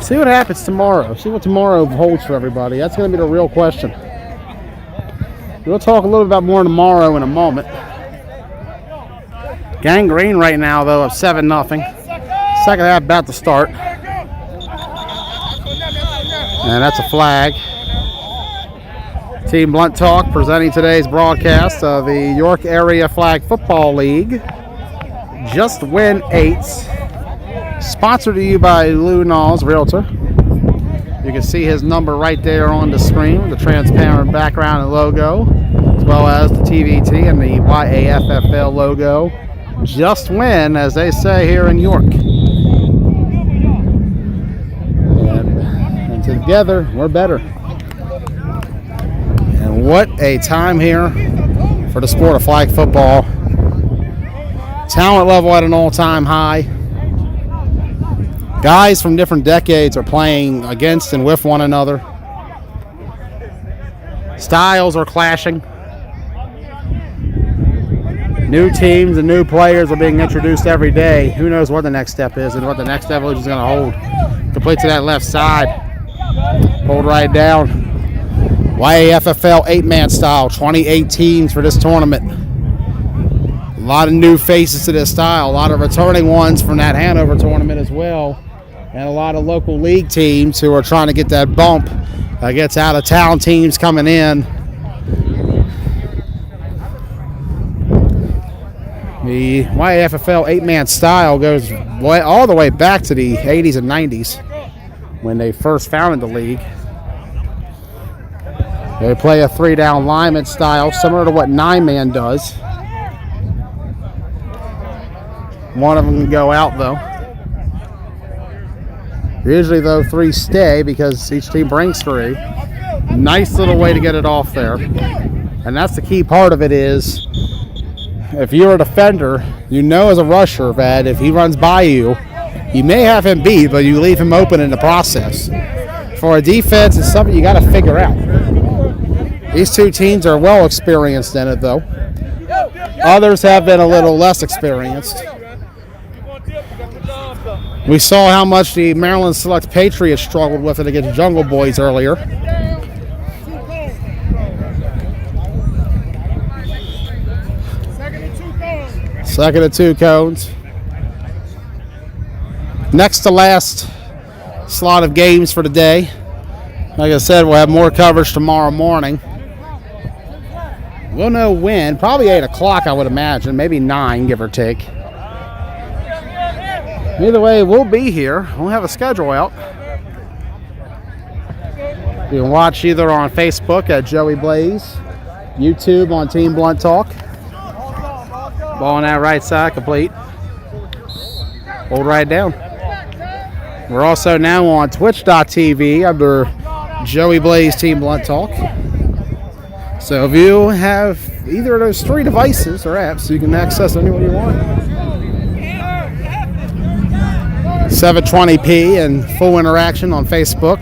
See what happens tomorrow. See what tomorrow holds for everybody. That's going to be the real question. We'll talk a little bit about more tomorrow in a moment. Gang Green right now, though, up 7-0. Second half about to start. And that's a flag. Team Blunt Talk presenting today's broadcast of the York Area Flag Football League. Just Win 8s. Sponsored to you by Lou Knowles, Realtor. You can see his number right there on the screen with the transparent background and logo, as well as the TVT and the YAFFL logo. Just Win, as they say here in York. And together, we're better. And what a time here for the sport of flag football. Talent level at an all-time high. Guys from different decades are playing against and with one another. Styles are clashing. New teams and new players are being introduced every day. Who knows what the next step is and what the next evolution is going to hold. Complete to that left side. Hold right down. YAFFL 8-man style. 28 teams for this tournament. A lot of new faces to this style. A lot of returning ones from that Hanover tournament as well. And a lot of local league teams who are trying to get that bump against out-of-town teams coming in. The YAFFL 8-man style goes all the way back to the 80s and 90s when they first founded the league. They play a 3-down lineman style, similar to what 9-man does. One of them can go out, though. Usually, though, 3 stay because each team brings 3. Nice little way to get it off there. And that's the key part of it is, if you're a defender, you know as a rusher that if he runs by you, you may have him beat, but you leave him open in the process. For a defense, it's something you got to figure out. These 2 teams are well experienced in it, though. Others have been a little less experienced. We saw how much the Maryland Select Patriots struggled with it against Jungle Boys earlier. Second and 2 cones. Next to last slot of games for the day. Like I said, we'll have more coverage tomorrow morning. We'll know when. Probably 8 o'clock, I would imagine. Maybe 9, give or take. Either way, we'll be here. We'll have a schedule out. You can watch either on Facebook at Joey Blaze, YouTube on Team Blunt Talk. Ball on that right side, complete. Hold right down. We're also now on Twitch.tv under Joey Blaze Team Blunt Talk. So if you have either of those 3 devices or apps, you can access anyone you want. 720p and full interaction on Facebook,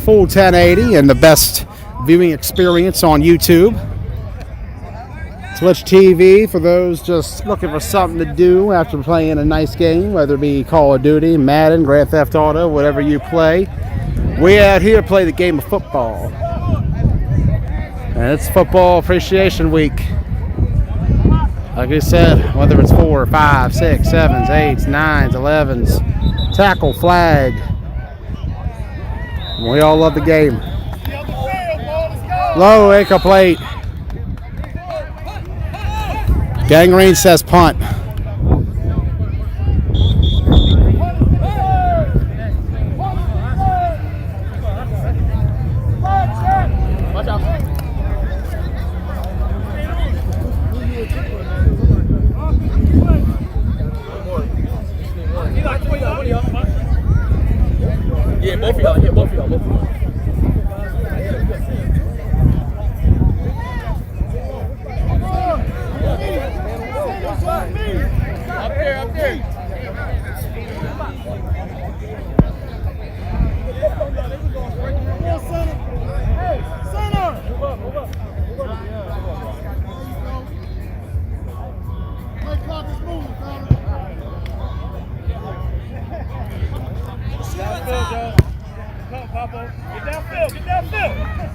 full 1080 and the best viewing experience on YouTube. Twitch TV for those just looking for something to do after playing a nice game, whether it be Call of Duty, Madden, Grand Theft Auto, whatever you play. We out here play the game of football. And it's Football Appreciation Week. Like I said, whether it's 4, 5, 6, 7s, 8s, 9s, 11s, tackle, flag. We all love the game. Low, incomplete. Gangrene says punt. Yeah, both of y'all. Yeah, both of y'all. Both of y'all.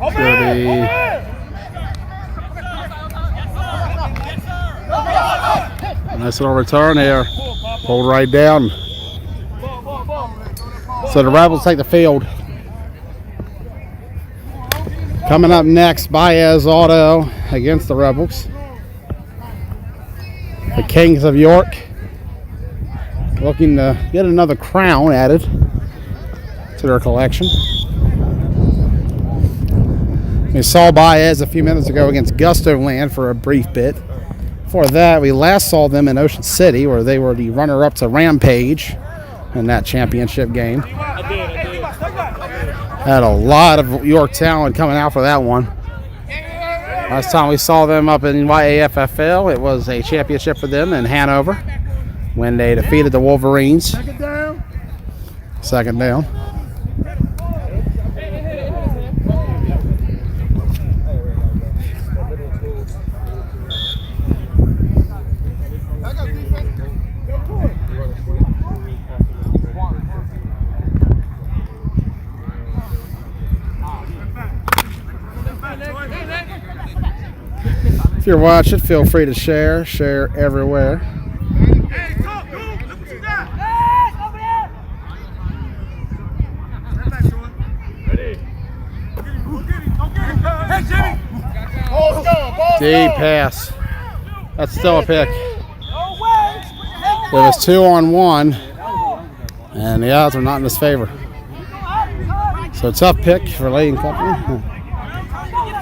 Up there. Nice little return here. Pulled right down. So the Rebels take the field. Coming up next, Baez Auto against the Rebels. The Kings of York looking to get another crown added to their collection. We saw Baez a few minutes ago against Gusto Land for a brief bit. Before that, we last saw them in Ocean City, where they were the runner-up to Rampage in that championship game. Had a lot of York talent coming out for that one. Last time we saw them up in YAFFL, it was a championship for them in Hanover when they defeated the Wolverines. Second down. If you're watching, feel free to share everywhere. Deep pass. That's still a pick. It was 2-on-1, and the odds are not in his favor. So tough pick for Layton Company.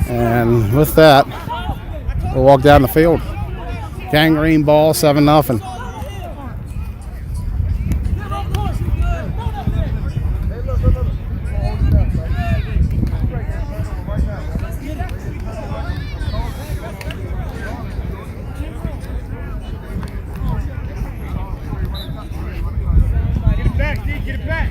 And with that, we'll walk down the field. Gangrene ball, 7-0. Get it back.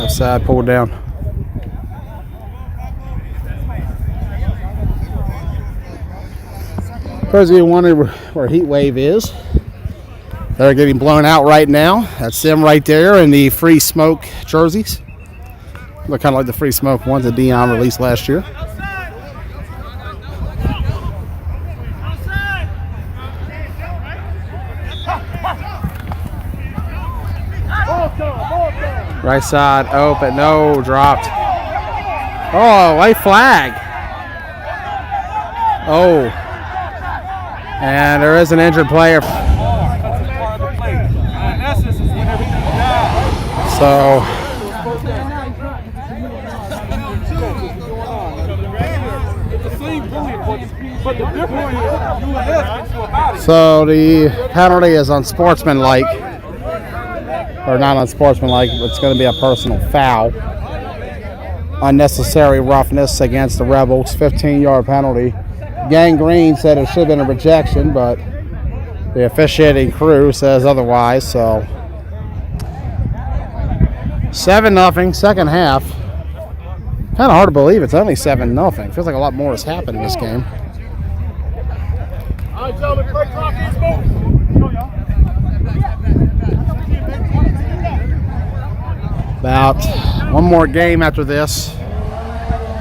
Side pulled down. For those of you wondering where Heat Wave is, they're getting blown out right now. That's them right there in the Free Smoke jerseys. Look kind of like the Free Smoke ones that Dion released last year. Right side open, no, dropped. Oh, white flag. Oh. And there is an injured player. In essence, is when everything dies. So the penalty is unsportsmanlike, or not unsportsmanlike, it's going to be a personal foul. Unnecessary roughness against the Rebels, 15-yard penalty. Gang Green said it should have been a rejection, but the officiating crew says otherwise. So 7-0, second half. Kind of hard to believe it's only 7-0. Feels like a lot more has happened in this game. All right, gentlemen, play clock is moving. About one more game after this.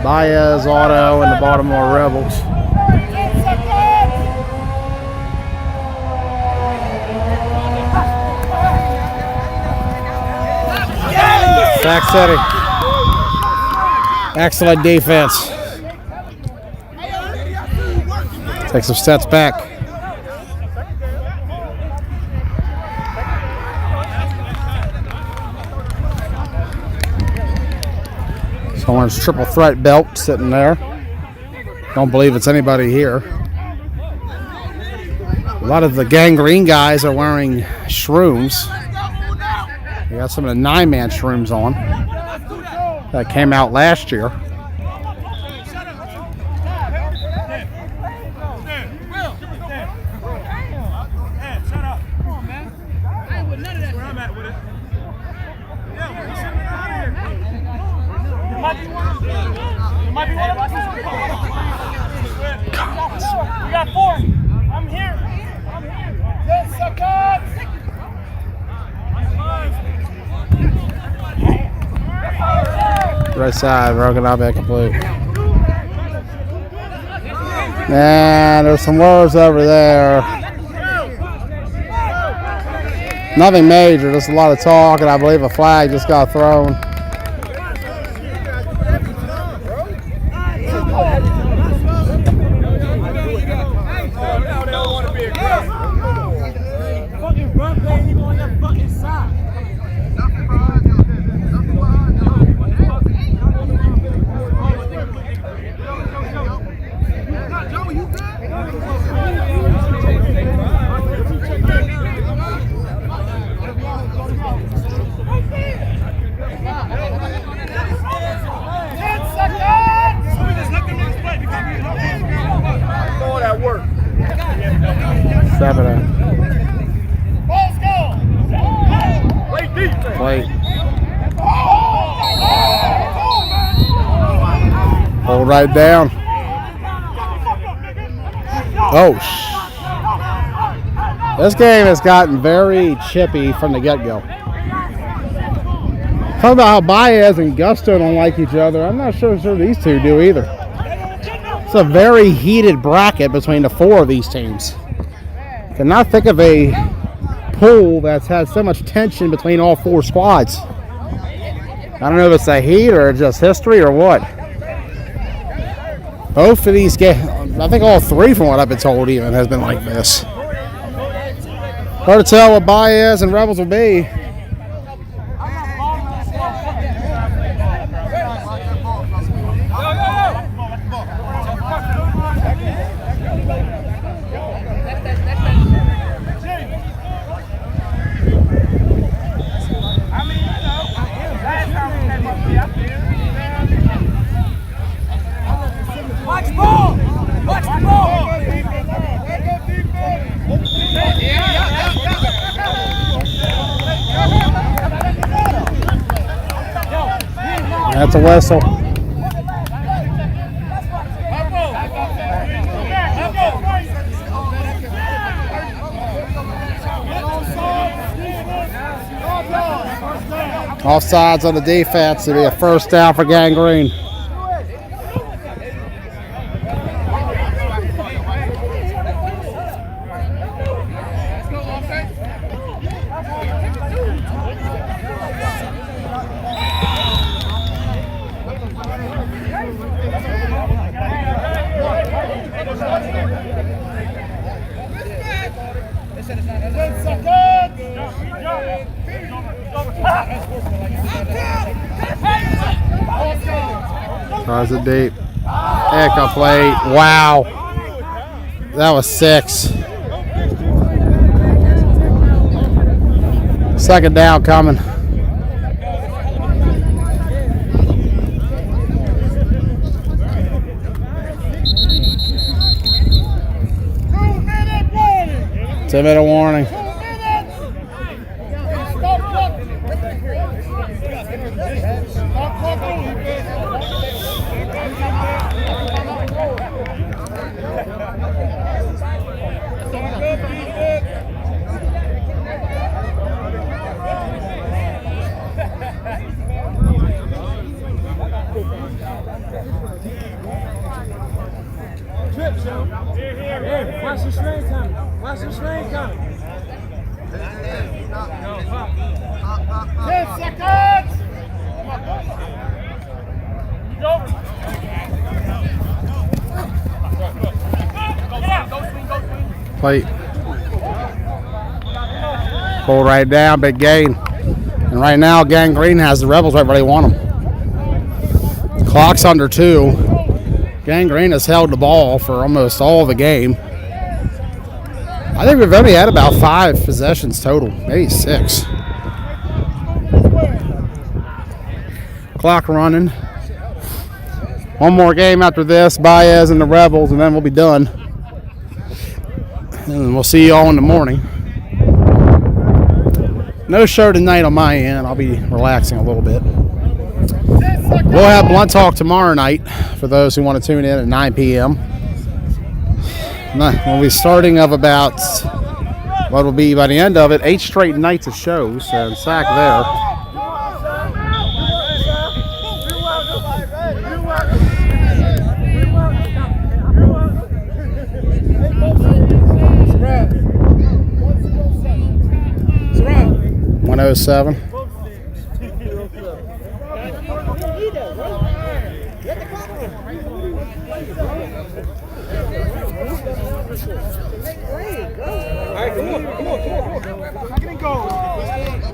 Baez, Auto, and the Baltimore Rebels. Sac City. Excellent defense. Take some steps back. Someone's triple threat belt sitting there. Don't believe it's anybody here. A lot of the Gang Green guys are wearing shrooms. We got some of the 9-man shrooms on that came out last year. We got 4. I'm here. Yes, suckers. Right side, broken up and complete. And there's some words over there. Nothing major, just a lot of talk, and I believe a flag just got thrown. Wait. Hold right down. Oh, this game has gotten very chippy from the get-go. Talk about how Baez and Gusto don't like each other. I'm not sure these two do either. It's a very heated bracket between the 4 of these teams. Cannot think of a pool that's had so much tension between all 4 squads. I don't know if it's the heat or just history or what. Both of these games, I think all 3 from what I've been told even, has been like this. Hard to tell what Baez and Rebels will be. That's a whistle. Offsides on the defense. It'll be a first down for Gang Green. Tries it deep. Incomplete. Wow. That was 6. Second down coming. Two-minute warning. Hey, watch the string coming. Watch the string coming. 10 seconds. Plate. Pull right down, big gain. And right now, Gang Green has the Rebels right where they want them. Clock's under 2. Gang Green has held the ball for almost all the game. I think we've only had about 5 possessions total, maybe 6. Clock running. One more game after this, Baez and the Rebels, and then we'll be done. And we'll see you all in the morning. No show tonight on my end. I'll be relaxing a little bit. We'll have Blunt Talk tomorrow night for those who want to tune in at 9 p.m. We'll be starting of about what will be by the end of it 8 straight nights of shows. So sack there. Surround. 107.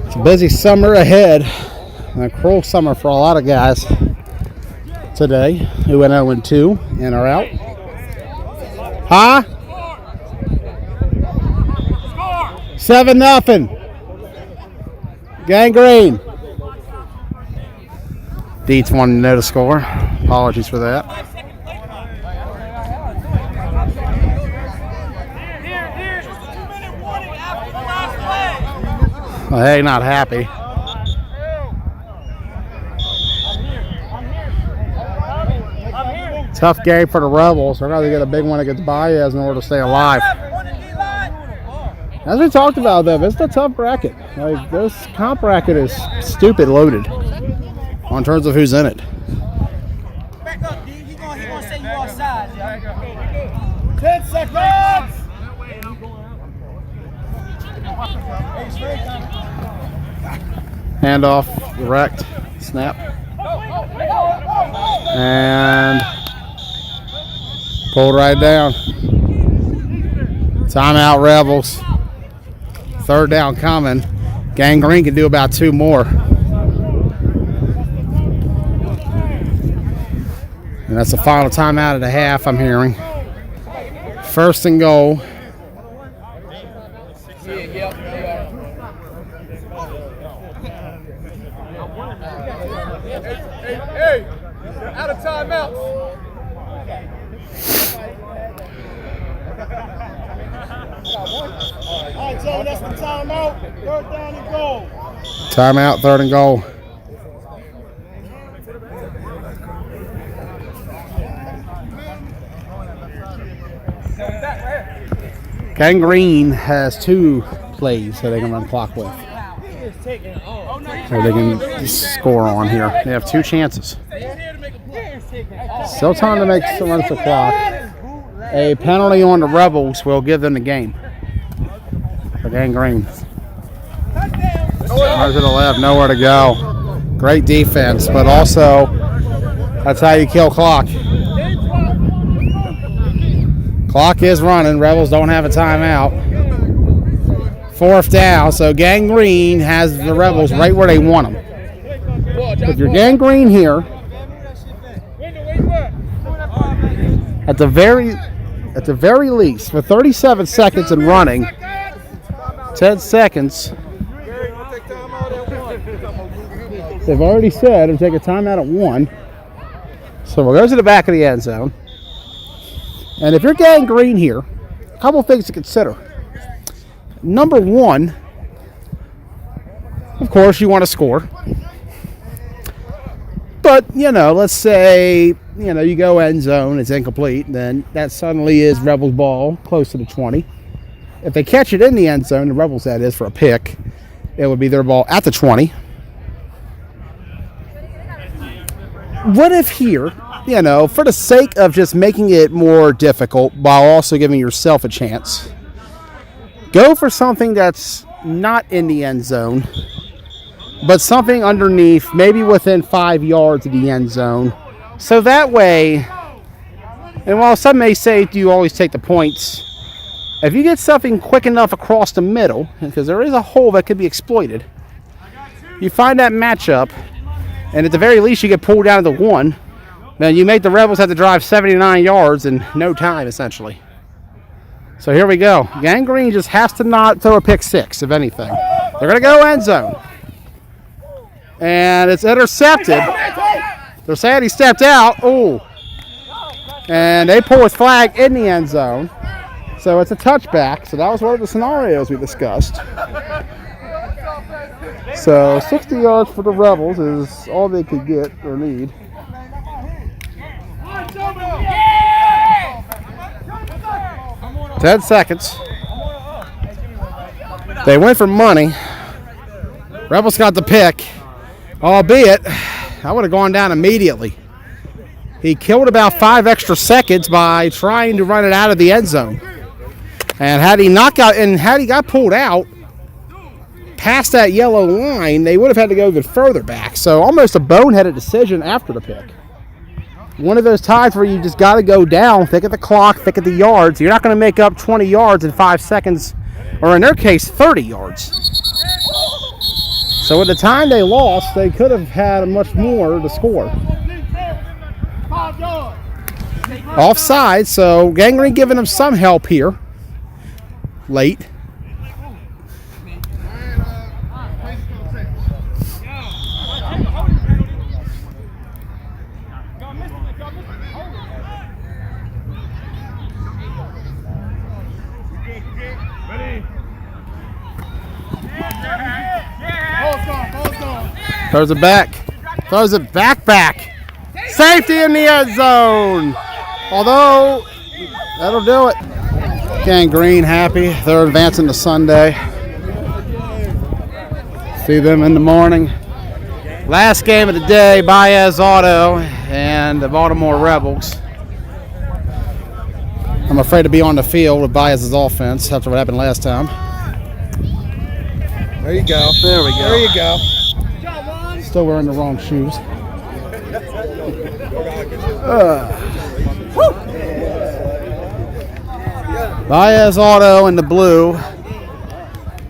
It's a busy summer ahead, and a cruel summer for a lot of guys today who went 0-2 and are out. Huh? 7-0. Gang Green. Deets wanted to know the score. Apologies for that. Well, hey, not happy. Tough game for the Rebels. They're going to get a big one against Baez in order to stay alive. As we talked about, though, it's a tough bracket. Like, this comp bracket is stupid loaded in terms of who's in it. Back up, D. He gonna say you offside, yo. 10 seconds. Handoff, direct, snap. And pulled right down. Timeout, Rebels. Third down coming. Gang Green can do about 2 more. And that's the final timeout of the half, I'm hearing. First and goal. Hey, you're out of timeouts. All right, Joe, that's the timeout. Third down and goal. Timeout, third and goal. Gang Green has 2 plays that they can run clock with. So they can score on here. They have 2 chances. Still time to make some runs the clock. A penalty on the Rebels will give them the game. For Gang Green. Right to the left, nowhere to go. Great defense, but also that's how you kill clock. Clock is running. Rebels don't have a timeout. 4th down, so Gang Green has the Rebels right where they want them. If you're Gang Green here, At the very least, for 37 seconds and running, 10 seconds. They've already said they'll take a timeout at 1. So we'll go to the back of the end zone. And if you're Gang Green here, a couple things to consider. Number one, of course, you want to score. But, let's say, you go end zone, it's incomplete, then that suddenly is Rebels ball close to the 20. If they catch it in the end zone, the Rebels, that is, for a pick, it would be their ball at the 20. What if here, for the sake of just making it more difficult while also giving yourself a chance, go for something that's not in the end zone, but something underneath, maybe within 5 yards of the end zone. So that way, and while some may say, do you always take the points? If you get something quick enough across the middle, because there is a hole that could be exploited, you find that matchup, and at the very least you get pulled down to the 1, then you make the Rebels have to drive 79 yards in no time, essentially. So here we go. Gang Green just has to not throw a pick 6, if anything. They're going to go end zone. And it's intercepted. They're saying he stepped out. Ooh. And they pull his flag in the end zone. So it's a touchback. So that was one of the scenarios we discussed. So 60 yards for the Rebels is all they could get or need. Yeah! 10 seconds. They went for money. Rebels got the pick. Albeit, I would have gone down immediately. He killed about 5 extra seconds by trying to run it out of the end zone. And had he got pulled out past that yellow line, they would have had to go even further back. So almost a boneheaded decision after the pick. One of those times where you just got to go down, think of the clock, think of the yards. You're not going to make up 20 yards in 5 seconds, or in their case, 30 yards. So at the time they lost, they could have had much more to score. Offside, so Gang Green giving them some help here. Late. Throws it back. Throws it back. Safety in the end zone. Although, that'll do it. Gang Green happy. They're advancing to Sunday. See them in the morning. Last game of the day, Baez Auto and the Baltimore Rebels. I'm afraid to be on the field with Baez's offense after what happened last time. There you go. There we go. There you go. Still wearing the wrong shoes. Baez Auto in the blue.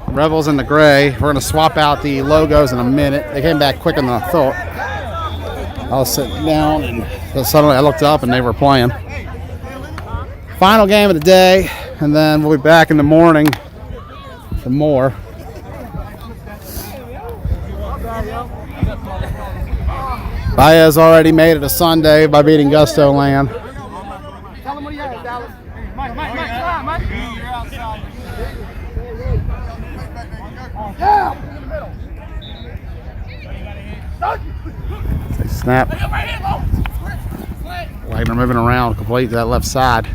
Rebels in the gray. We're going to swap out the logos in a minute. They came back quicker than I thought. I was sitting down and suddenly I looked up and they were playing. Final game of the day, and then we'll be back in the morning for more. Baez already made it a Sunday by beating Gusto Land. Tell him what he has, Dallas. Mike, Mike. You're outside. Yeah. Snap. Wagner moving around complete to that left side.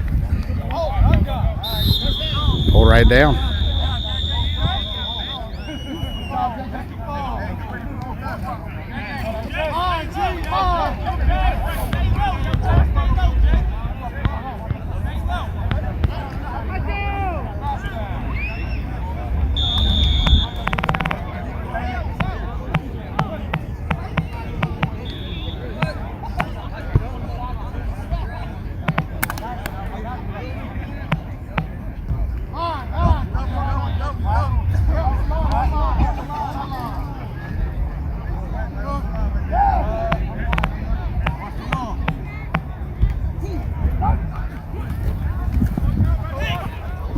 Pull right down.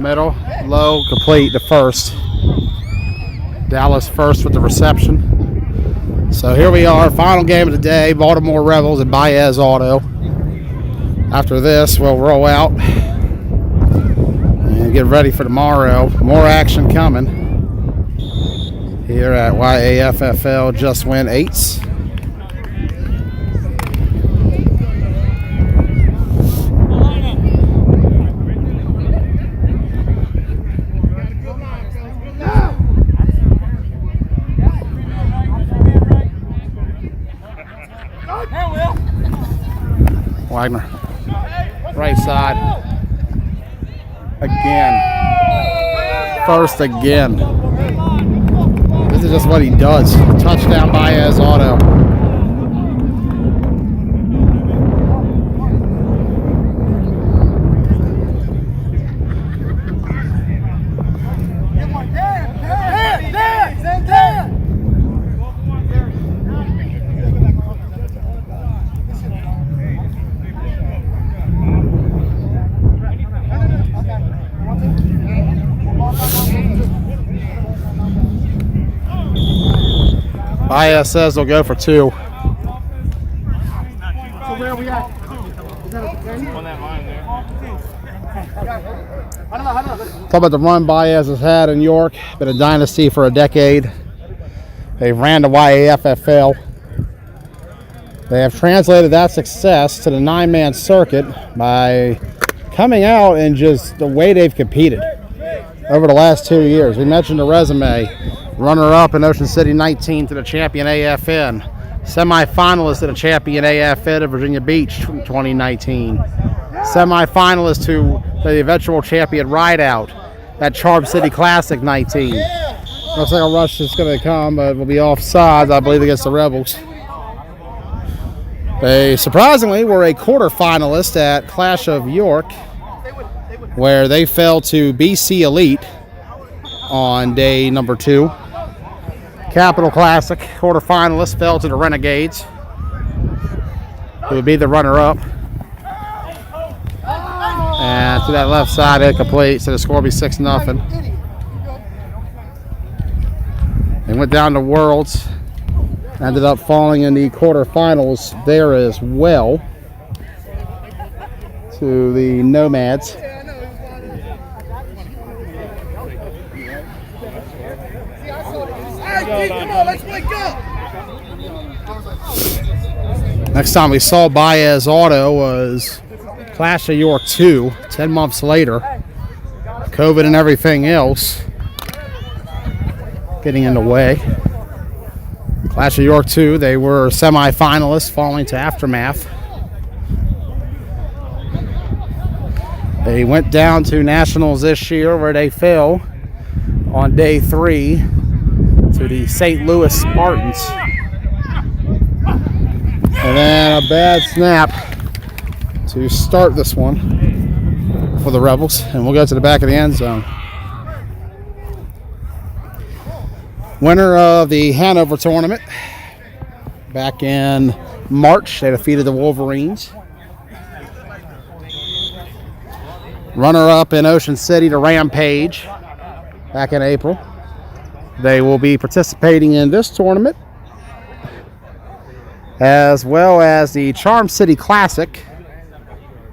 middle, low, complete to first. Dallas first with the reception. So here we are, final game of the day, Baltimore Rebels and Baez Auto. After this, we'll roll out and get ready for tomorrow. More action coming here at YAFFL Just Win 8s. Wagner, right side, again, first again. This is just what he does. Touchdown Baez Auto. Baez says they'll go for 2. So where are we at? Is that on that line there? Talk about the run Baez has had in York. Been a dynasty for a decade. They ran the YAFFL. They have translated that success to the 9-man circuit by coming out and just the way they've competed over the last 2 years. We mentioned the resume. Runner-up in Ocean City 19 to the champion AFN. Semi-finalist to the champion AFN at Virginia Beach 2019. Semi-finalist to the eventual champion Rideout at Charm City Classic 19. Looks like a rush is going to come, but it will be offsides, I believe, against the Rebels. They surprisingly were a quarterfinalist at Clash of York, where they fell to BC Elite on day number 2. Capital Classic quarterfinalists fell to the Renegades, who would be the runner-up. And to that left side, it completes, so the score will be 6-0. They went down to Worlds, ended up falling in the quarterfinals there as well to the Nomads. Come on, let's wake up. Next time we saw Baez Auto was Clash of York 2, 10 months later. COVID and everything else getting in the way. Clash of York 2, they were semi-finalists, falling to Aftermath. They went down to Nationals this year, where they fell on day 3 to the St. Louis Spartans. And then a bad snap to start this one for the Rebels. And we'll go to the back of the end zone. Winner of the Hanover tournament back in March, they defeated the Wolverines. Runner-up in Ocean City to Rampage back in April. They will be participating in this tournament, as well as the Charm City Classic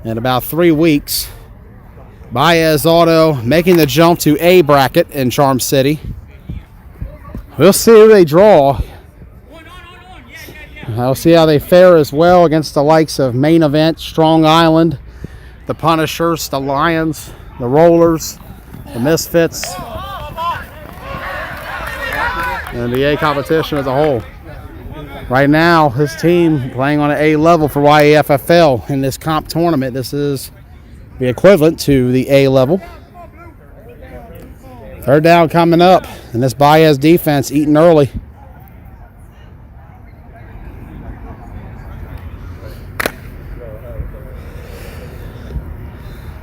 in about 3 weeks. Baez Auto making the jump to A bracket in Charm City. We'll see who they draw. We'll see how they fare as well against the likes of Main Event, Strong Island, the Punishers, the Lions, the Rollers, the Misfits, and the A competition as a whole. Right now, his team playing on an A level for YAFFL in this comp tournament. This is the equivalent to the A level. Third down coming up, and this Baez defense eating early.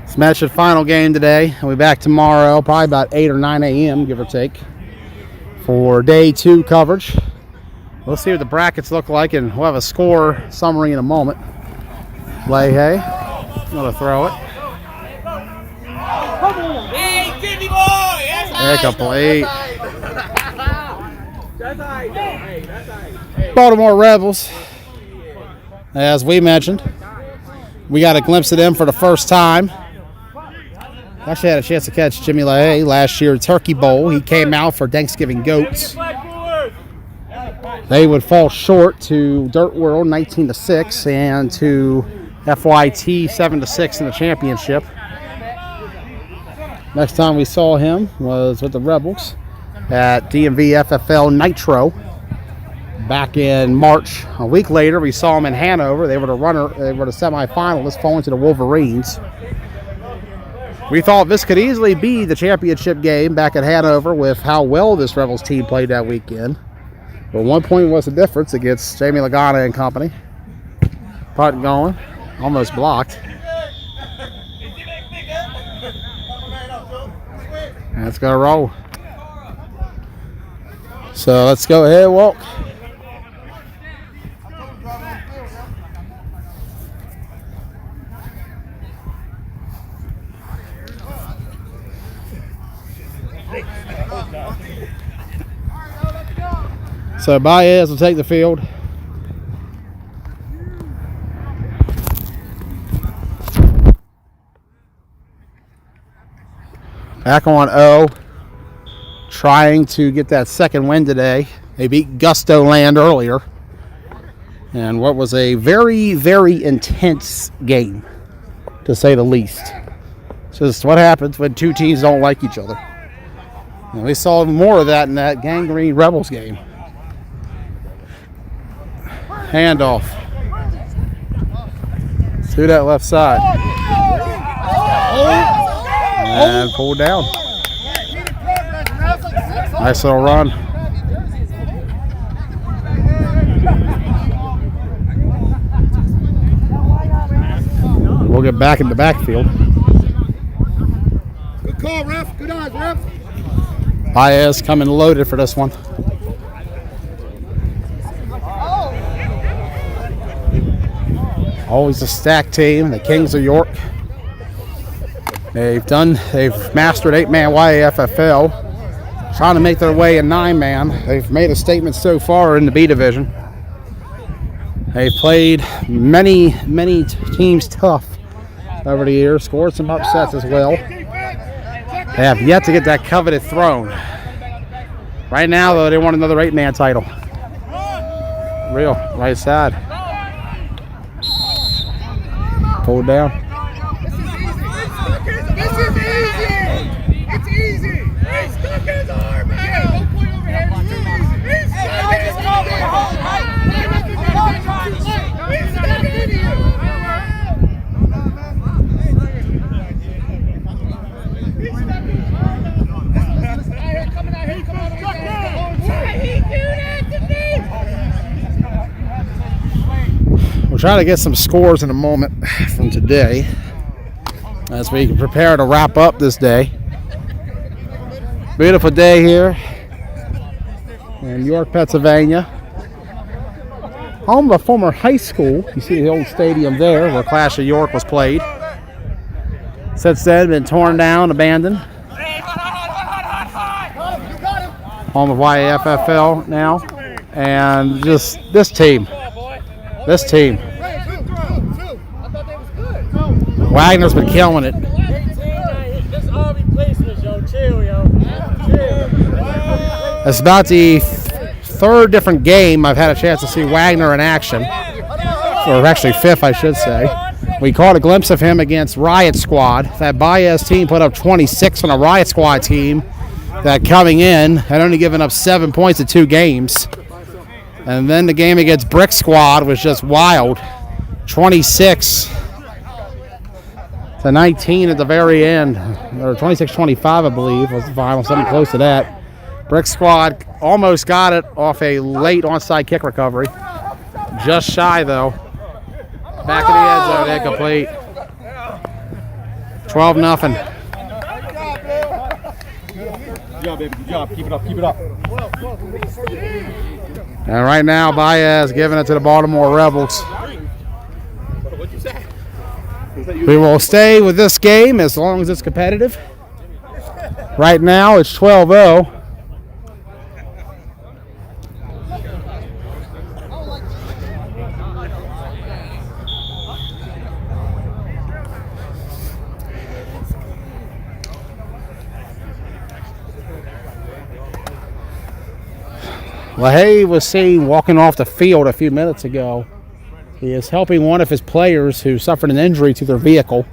This match is final game today. We'll be back tomorrow, probably about 8 or 9 a.m., give or take, for day 2 coverage. We'll see what the brackets look like, and we'll have a score summary in a moment. Leahy, gonna throw it. Incomplete. That's all right, though. Hey, that's all right. Baltimore Rebels, as we mentioned, we got a glimpse of them for the first time. Actually had a chance to catch Jimmy LaHaye last year at Turkey Bowl. He came out for Thanksgiving Goats. They would fall short to Dirt World 19-6 and to FYT 7-6 in the championship. Next time we saw him was with the Rebels at DMV FFL Nitro back in March. A week later, we saw him in Hanover. They were the semifinalists, falling to the Wolverines. We thought this could easily be the championship game back at Hanover with how well this Rebels team played that weekend. But 1 point was the difference against Jamie Lagana and company. Punt going, almost blocked. And it's going to roll. So let's go ahead and walk. So Baez will take the field. Back on O, trying to get that second win today. They beat Gusto Land earlier. And what was a very, very intense game, to say the least. It's just what happens when two teams don't like each other. And we saw more of that in that Gangrene Rebels game. Handoff to that left side. And pulled down. Nice little run. We'll get back in the backfield. Good call, ref. Good eyes, ref. Baez coming loaded for this one. Always a stacked team, the Kings of York. They've mastered 8-man YAFFL, trying to make their way in 9-man. They've made a statement so far in the B division. They've played many teams tough over the years, scored some upsets as well. They have yet to get that coveted throne. Right now, though, they want another 8-man title. Real, right side. Pulled down. This is easy. It's easy. He's stuck his arm, man. Don't point over here. He's stuck his arm. He's stuck in here. Coming out here. Come on. Why he do that to me? We'll try to get some scores in a moment from today as we prepare to wrap up this day. Beautiful day here in York, Pennsylvania. Home of a former high school. You see the old stadium there where Clash of York was played. Since then, been torn down, abandoned. Home of YAFFL now. And just this team. Wagner's been killing it. It's about the third different game I've had a chance to see Wagner in action. Or actually fifth, I should say. We caught a glimpse of him against Riot Squad. That Baez team put up 26 on a Riot Squad team that coming in had only given up 7 points in 2 games. And then the game against Brick Squad was just wild. 26 to 19 at the very end. Or 26-25, I believe, was the final, something close to that. Brick Squad almost got it off a late onside kick recovery. Just shy, though. Back of the end zone, incomplete. 12-0. Good job, baby. Good job. Keep it up. Keep it up. And right now, Baez giving it to the Baltimore Rebels. We will stay with this game as long as it's competitive. Right now it's 12-0. LaHaye was seen walking off the field a few minutes ago. He is helping one of his players who suffered an injury to their vehicle.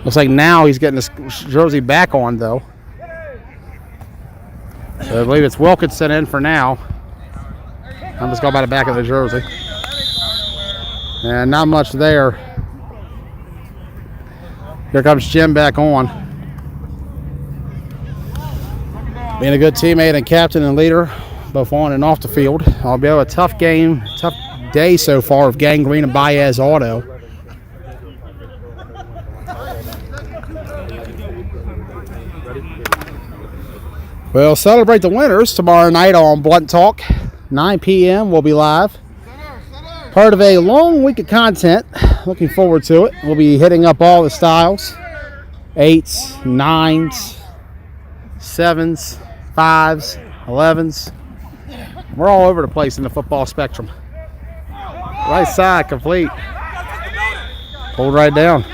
Looks like now he's getting his jersey back on, though. So I believe it's Wilkinson in for now. I'm just going by the back of the jersey. And not much there. Here comes Jim back on. Being a good teammate and captain and leader, both on and off the field. I'll be able a tough game, tough day so far of Gangrene and Baez Auto. We'll celebrate the winners tomorrow night on Blunt Talk. 9 p.m. we'll be live. Part of a long week of content. Looking forward to it. We'll be hitting up all the styles. 8s, 9s, 7s, 5s, 11s. We're all over the place in the football spectrum. Right side complete. Pulled right down.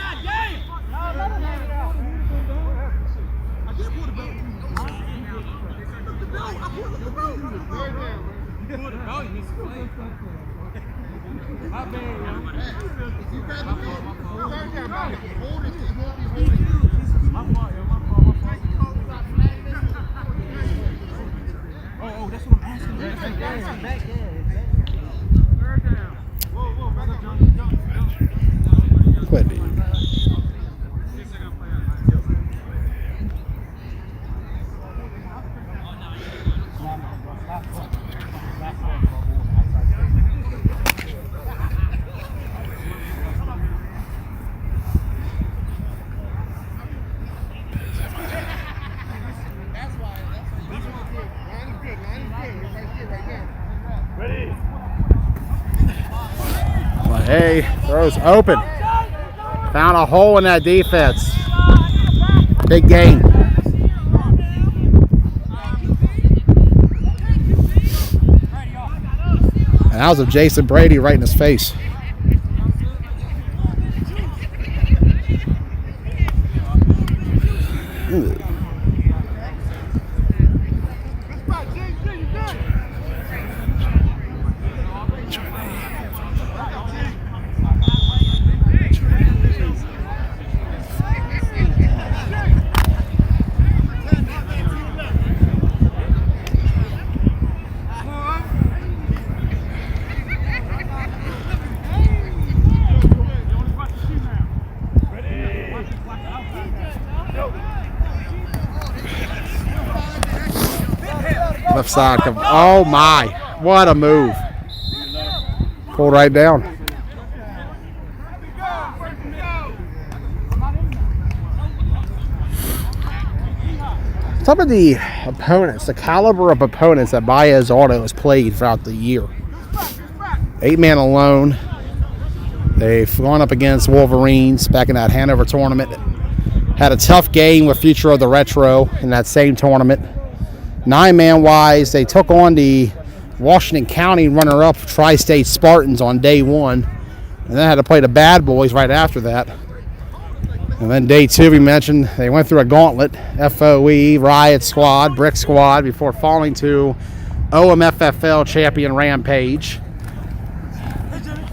Hey, throws open. Found a hole in that defense. Big gain. And that was of Jason Brady right in his face. Left side. Oh my. What a move. Pulled right down. Some of the opponents, the caliber of opponents that Baez Auto has played throughout the year. 8-man alone. They've gone up against Wolverines back in that Hanover tournament. Had a tough game with Future of the Retro in that same tournament. 9-man wise, they took on the Washington County runner-up Tri-State Spartans on day one, and then had to play the Bad Boys right after that. And then day two, we mentioned, they went through a gauntlet, FOE, Riot Squad, Brick Squad, before falling to OMFFL champion Rampage.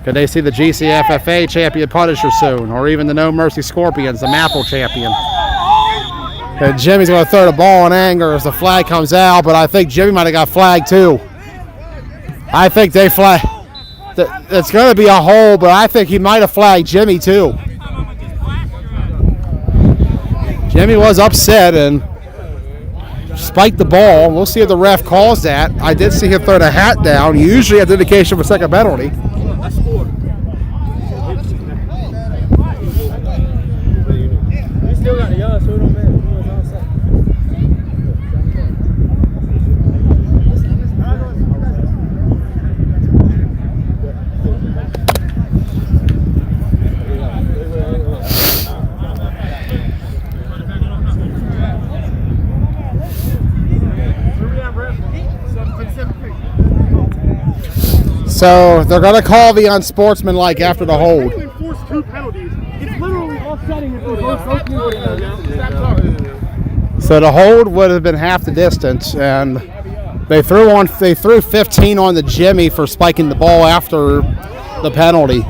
Could they see the GCFFA champion Punisher soon, or even the No Mercy Scorpions, the Maple champion? And Jimmy's going to throw the ball in anger as the flag comes out, but I think Jimmy might have got flagged too. I think they flag. It's going to be a hole, but I think he might have flagged Jimmy too. Jimmy was upset and spiked the ball. We'll see if the ref calls that. I did see him throw the hat down. Usually that's indication of a second penalty. Still got the yard, so it don't matter. So they're going to call the unsportsmanlike after the hold. They enforced 2 penalties. It's literally offsetting if both So the hold would have been half the distance, and they threw 15 on the Jimmy for spiking the ball after the penalty.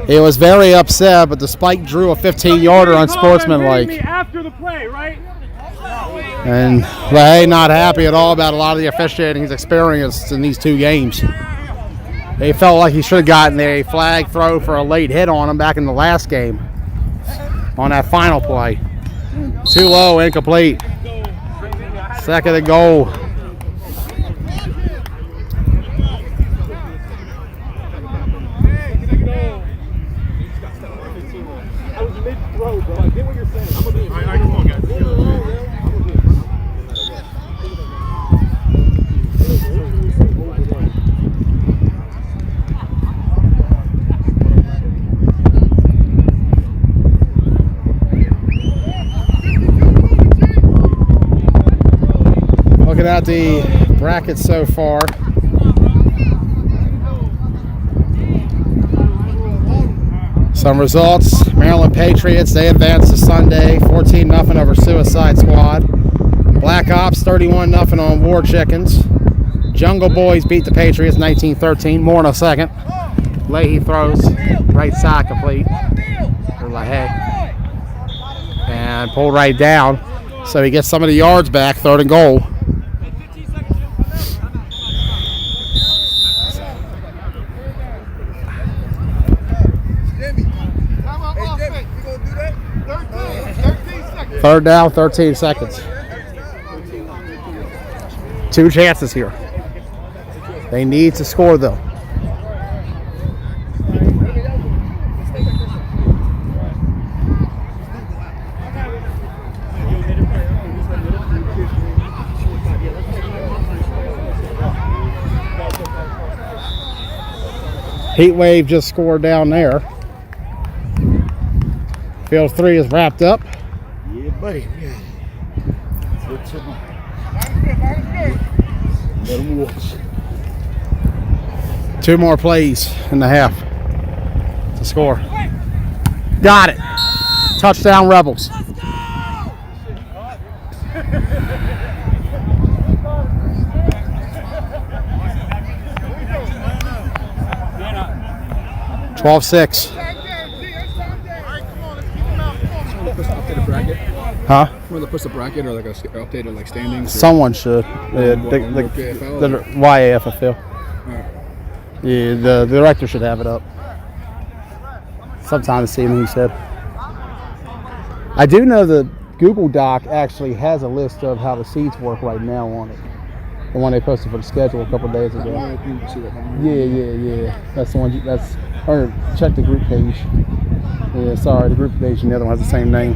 He was very upset, but the spike drew a 15-yarder unsportsmanlike. After the play, right? And LaHaye not happy at all about a lot of the officiating he's experienced in these 2 games. They felt like he should have gotten a flag throw for a late hit on him back in the last game on that final play. Too low, incomplete. Second and goal. I was mid-throw, bro. I get what you're saying. I'm All right, come on, guys. Looking at the bracket so far. Some results. Maryland Patriots, they advance to Sunday, 14-0 over Suicide Squad. Black Ops, 31-0 on War Chickens. Jungle Boys beat the Patriots 19-13. More in a second. Leahy throws, right side complete for LaHaye. And pulled right down. So he gets some of the yards back, 3rd and goal. Third down, 13 seconds. 2 chances here. They need to score, though. Heat Wave just scored down there. Field 3 is wrapped up. Yeah, buddy. Yeah. Let him watch. 2 more plays in the half to score. Got it. Touchdown, Rebels. Let's go! 12-6. Huh? Want to push the bracket or like a updated like standings? Someone should. The YAFFL. Yeah, the director should have it up. Sometime this evening, he said. I do know the Google Doc actually has a list of how the seats work right now on it. The one they posted for the schedule a couple days ago. Yeah. That's the one. Or check the group page. Yeah, sorry, the group page and the other one has the same name.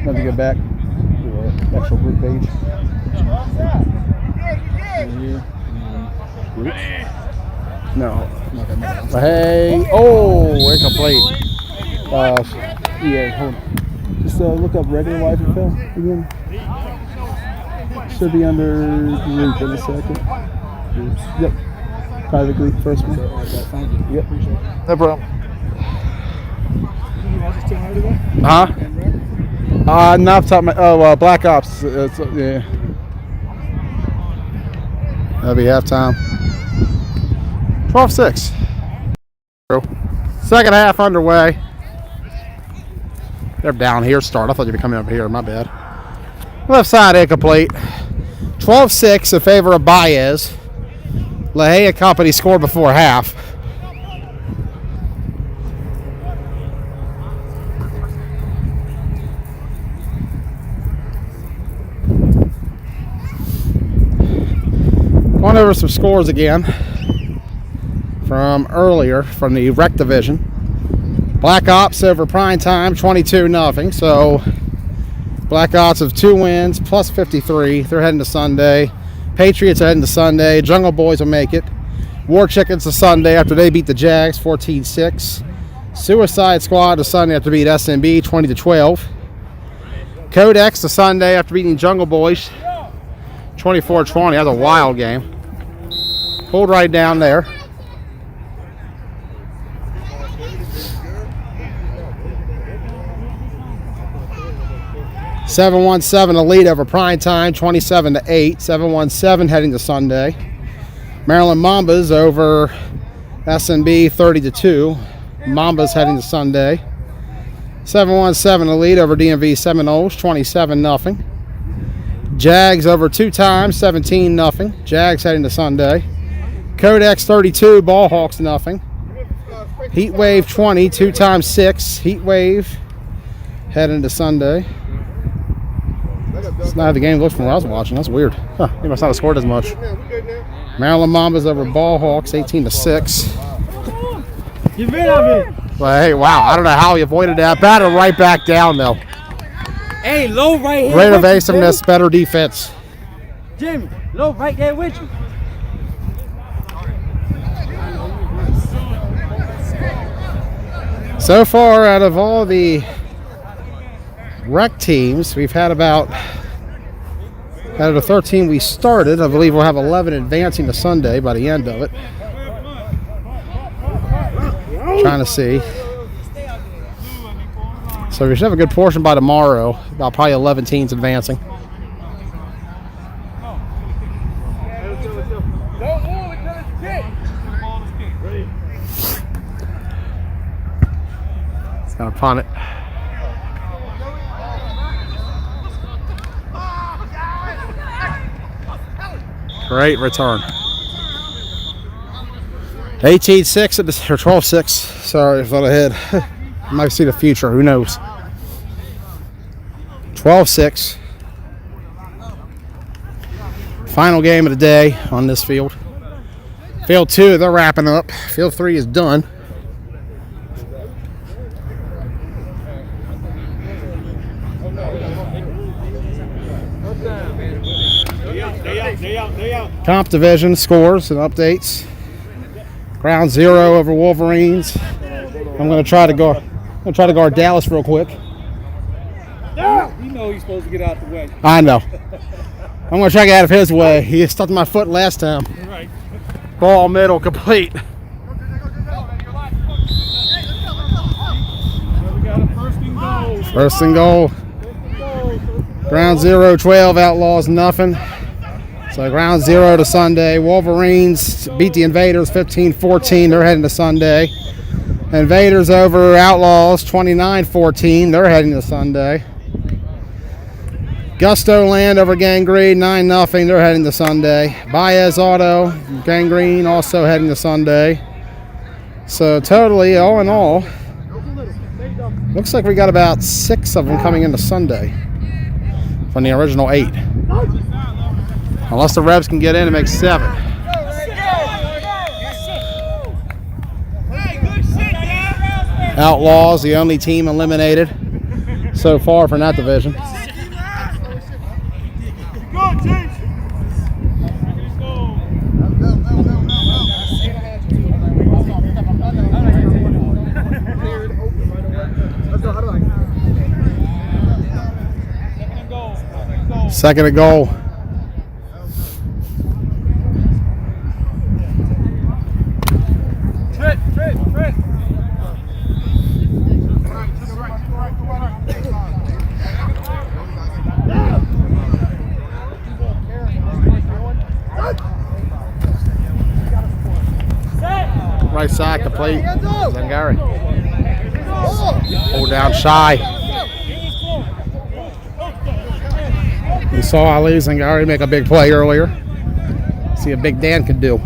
Let me get back. Yeah, actual group page. No. Hey, incomplete. Yeah, hold on. Just look up regular YAFFL again. Should be under group in a second. Yep. Private group first one. Thank you. Yep. Appreciate it. No problem. Huh? No, I'm talking about, Black Ops. Yeah. That'll be halftime. 12-6. Second half underway. They're down here start. I thought you'd be coming up here. My bad. Left side incomplete. 12-6 in favor of Baez. LaHaye and company scored before half. Going over some scores again from earlier from the rec division. Black Ops over Prime Time, 22-0. So Black Ops have 2 wins, plus 53. They're heading to Sunday. Patriots are heading to Sunday. Jungle Boys will make it. War Chickens to Sunday after they beat the Jags, 14-6. Suicide Squad to Sunday after beat SMB, 20-12. Codex to Sunday after beating Jungle Boys, 24-20. That's a wild game. Pulled right down there. (7-1-7) a lead over Prime Time, 27-8. 7-1-7 heading to Sunday. Maryland Mambas over SNB, 30-2. Mambas heading to Sunday. 7-1-7 a lead over DMV Seminoles, 27-0. Jags over 2 times, 17-0. Jags heading to Sunday. Codex 32, Ball Hawks 0. Heat Wave 20, 2 times 6. Heat Wave heading to Sunday. That's not how the game looks from what I was watching. That's weird. Huh, he must not have scored as much. Maryland Mambas over Ball Hawks, 18-6. Get rid of it. Well, hey, wow. I don't know how he avoided that. Battle right back down, though. Hey, low right here. Great with you, evasiveness, better defense. Jimmy, low right there with you. So far, out of all the rec teams, we've had about, out of the 13 we started, I believe we'll have 11 advancing to Sunday by the end of it. Trying to see. So we should have a good portion by tomorrow, about probably 11 teams advancing. It's gonna punt it. Great return. 18-6 at the, or 12-6. Sorry, I thought ahead. I might see the future. Who knows? 12-6. Final game of the day on this field. Field 2, they're wrapping up. Field 3 is done. Comp division scores and updates. Ground 0 over Wolverines. I'm going to try to guard Dallas real quick. You know he's supposed to get out the way. I know. I'm going to try to get out of his way. He stuck my foot last time. Right. Ball middle complete. We got a first and goal. First and goal. Ground 0, 12 Outlaws, nothing. So ground 0 to Sunday. Wolverines beat the Invaders 15-14. They're heading to Sunday. Invaders over Outlaws 29-14. They're heading to Sunday. Gusto Land over Gangrene 9-0. They're heading to Sunday. Baez Auto, Gangrene also heading to Sunday. So totally, all in all, looks like we got about 6 of them coming into Sunday from the original 8. Unless the Rebs can get in and make 7. Outlaws, the only team eliminated so far from that division. Second and goal. Right side complete. Zangari. Hold down shy. We saw Ali Zangari make a big play earlier. See what Big Dan could do.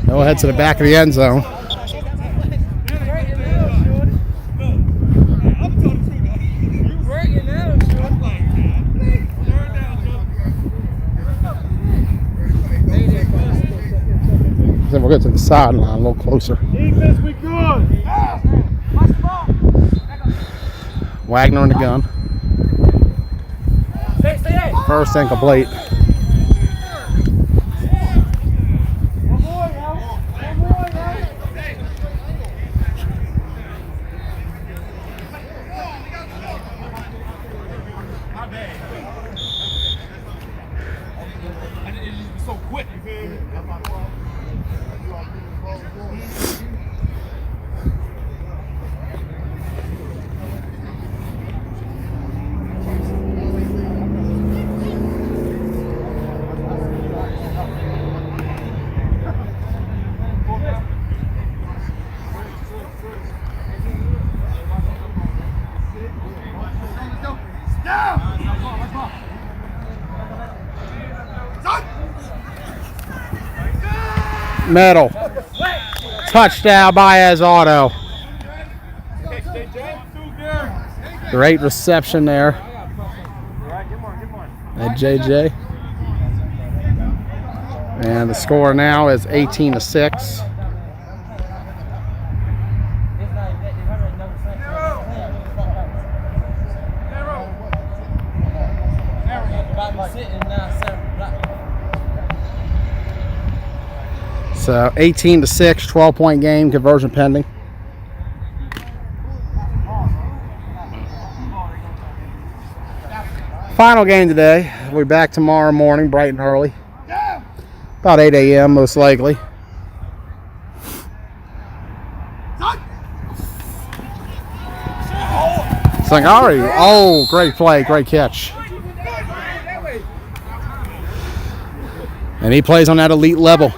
They'll head to the back of the end zone. Then we'll get to the sideline a little closer. Defense, we good. Wagner in the gun. First incomplete. So quick. Middle. Touchdown by Baez Auto. Great reception there at JJ. And the score now is 18-6. So 18-6, 12-point game, conversion pending. Final game today. We'll be back tomorrow morning, bright and early. About 8 a.m. most likely. Sangari. Oh, great play, great catch. And he plays on that elite level.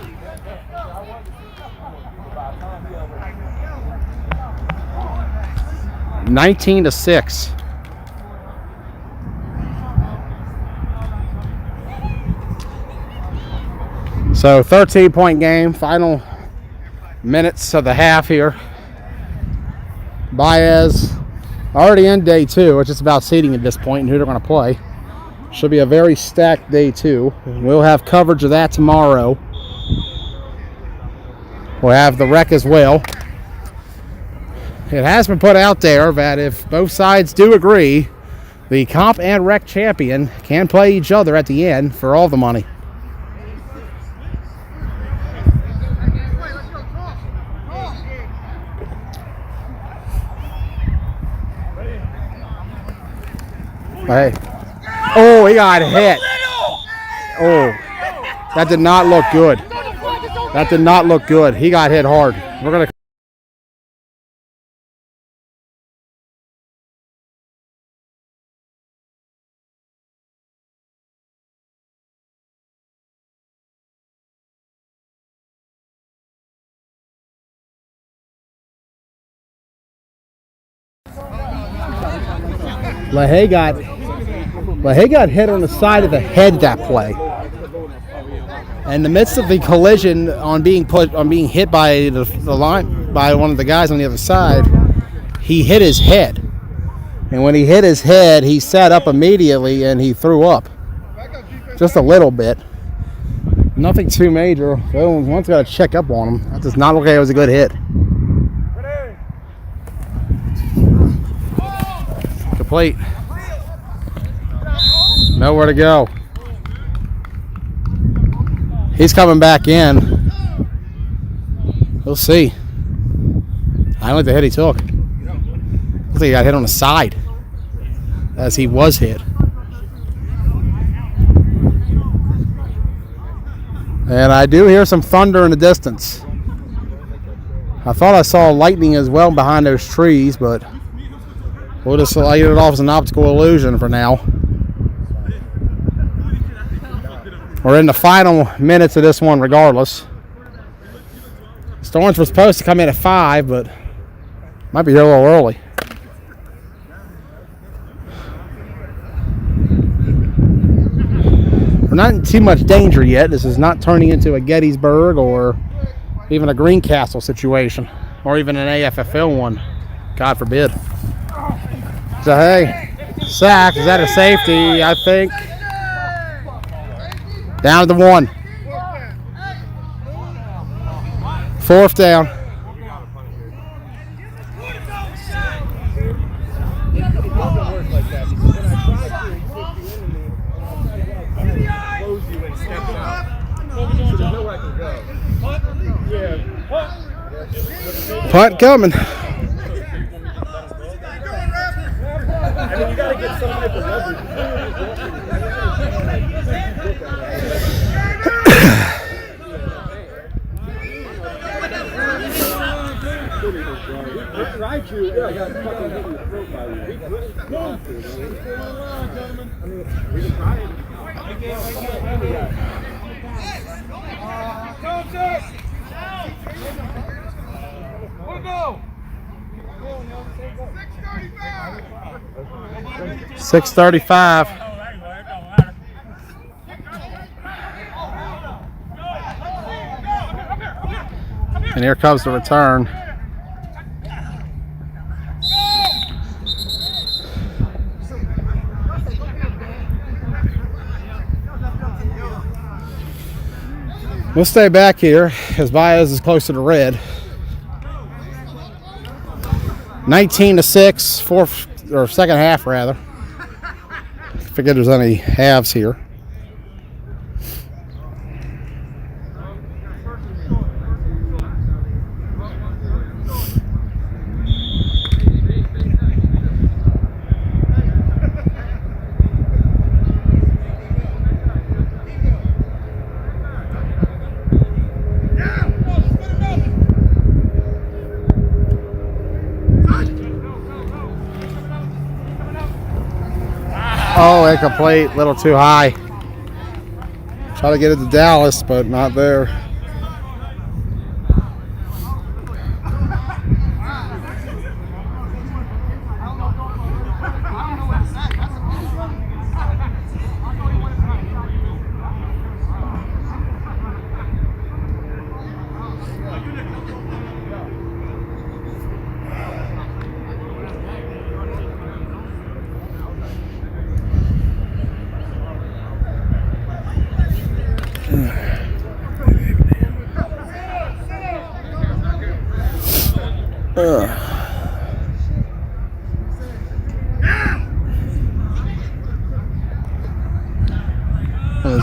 (19-6). So 13-point game, final minutes of the half here. Baez already in day two. It's just about seeding at this point and who they're going to play. Should be a very stacked day two. We'll have coverage of that tomorrow. We'll have the rec as well. It has been put out there that if both sides do agree, the comp and rec champion can play each other at the end for all the money. Hey. Oh, he got hit. Oh, that did not look good. That did not look good. He got hit hard. We're going to LaHaye got hit on the side of the head that play. In the midst of the collision on being hit by the line by one of the guys on the other side, he hit his head. And when he hit his head, he sat up immediately and he threw up. Just a little bit. Nothing too major. One's got to check up on him. That does not look like it was a good hit. Complete. Nowhere to go. He's coming back in. We'll see. I don't like the hit he took. Looks like he got hit on the side as he was hit. And I do hear some thunder in the distance. I thought I saw lightning as well behind those trees, but we'll just light it off as an optical illusion for now. We're in the final minutes of this one regardless. Storms were supposed to come in at 5, but might be here a little early. We're not in too much danger yet. This is not turning into a Gettysburg or even a Greencastle situation, or even an AFFL one, God forbid. So hey, sack, is that a safety? I think. Down to the 1. 4th down. Punt coming. And then you gotta get Tried to. Yeah, I got fucking hit in the throat by you. We can try it. We'll go. 6:35. And here comes the return. We'll stay back here as Baez is closer to red. 19-6, fourth or second half rather. I forget there's any halves here. Oh, incomplete, little too high. Try to get it to Dallas, but not there.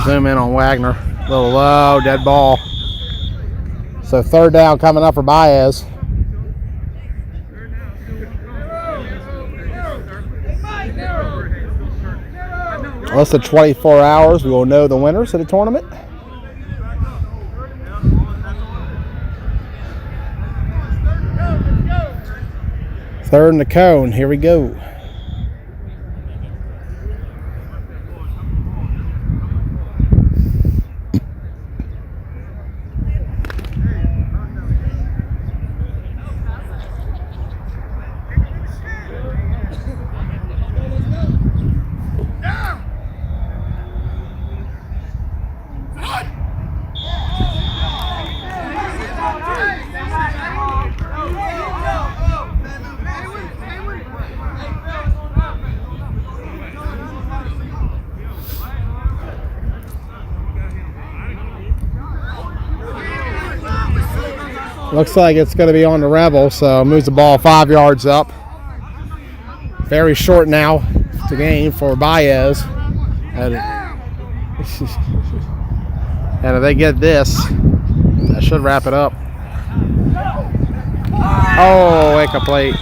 Zoom in on Wagner. A little low, dead ball. So third down coming up for Baez. Less than 24 hours, we will know the winners of the tournament. Third and the cone. Here we go. Looks like it's going to be on the Rebel, so moves the ball 5 yards up. Very short now to gain for Baez. And if they get this, that should wrap it up. Oh, incomplete.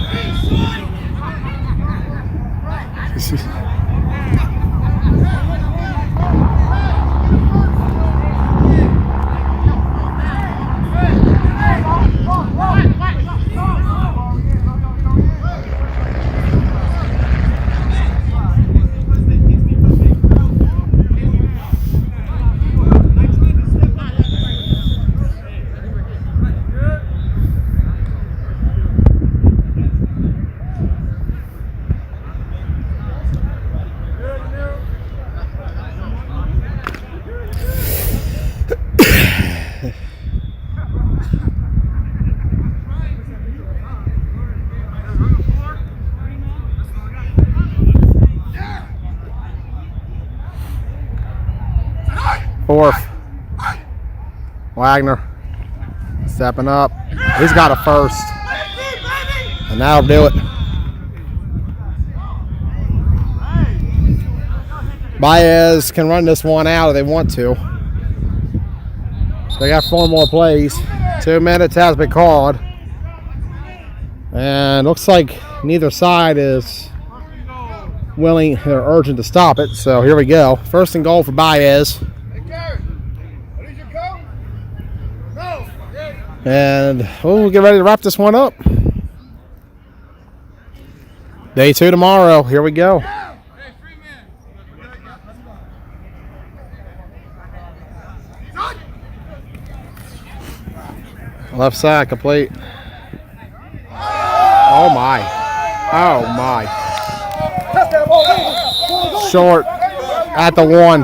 Fourth. Wagner stepping up. He's got a first. And that'll do it. Baez can run this one out if they want to. They got 4 more plays. 2 minutes has been called. And looks like neither side is willing or urgent to stop it. So here we go. First and goal for Baez. And we'll get ready to wrap this one up. Day 2 tomorrow. Here we go. Left side complete. Oh my. Oh my. Short at the 1.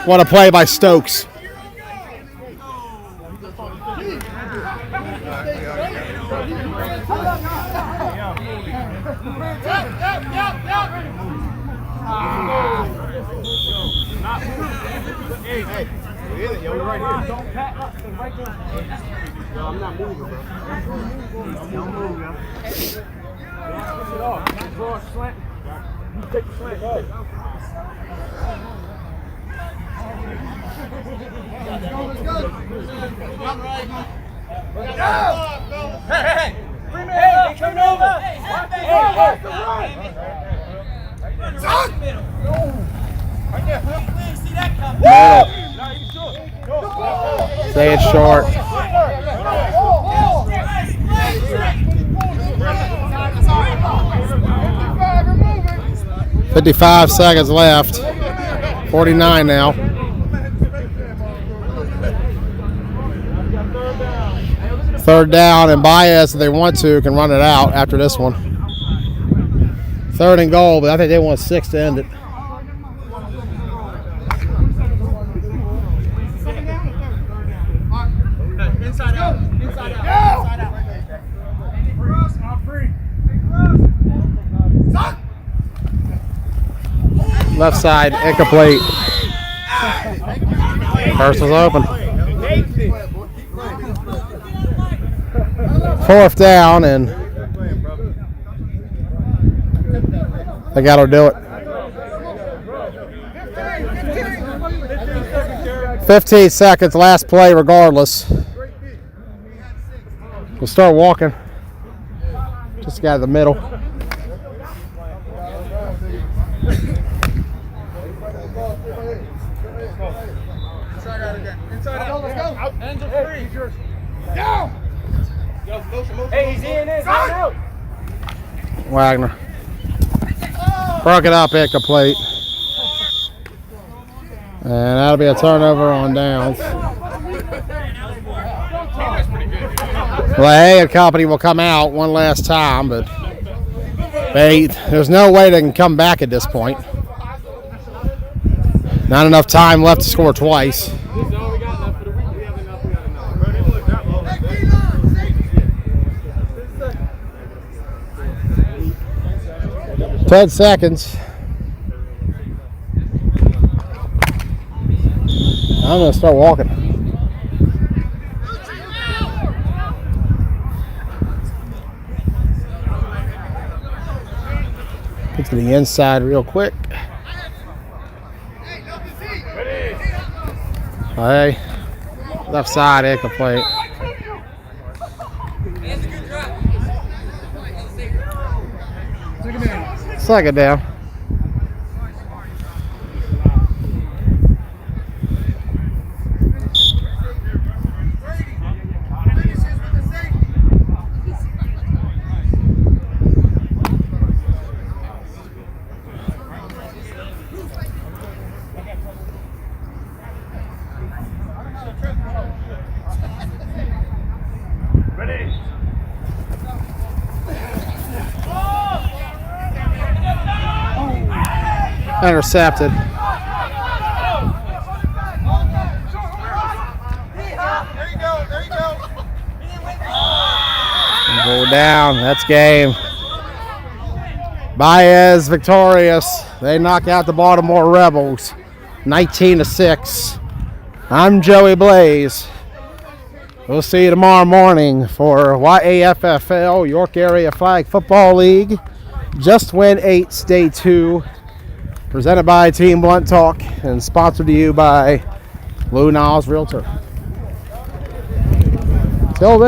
What a play by Stokes. I'm not moving, bro. Don't move, yo. Switch it off. Draw a slant. You take the slant. Go. Hey! Hey, coming over! Hey, see that coming? Say it's short. 55 seconds left. 49 now. Third down, and Baez, if they want to, can run it out after this one. Third and goal, but I think they want 6 to end it. Inside out. Inside out. Inside out. Left side, incomplete. First was open. 4th down, and they got to do it. 15 seconds, last play regardless. We'll start walking. Just got in the middle. Inside out. Let's go. Hands are free. Down. Hey, he's in. Out. Wagner. Broke it up, incomplete. And that'll be a turnover on downs. Lay and company will come out one last time, but there's no way they can come back at this point. Not enough time left to score twice. 10 seconds. I'm going to start walking. Get to the inside real quick. Hey, left side, incomplete. Second down. Intercepted. Go down. That's game. Baez victorious. They knock out the Baltimore Rebels 19-6. I'm Joey Blaze. We'll see you tomorrow morning for YAFFL, York Area Flag Football League. Just Win 8's Day 2. Presented by Team Blunt Talk and sponsored to you by Lou Niles Realtor. Till then.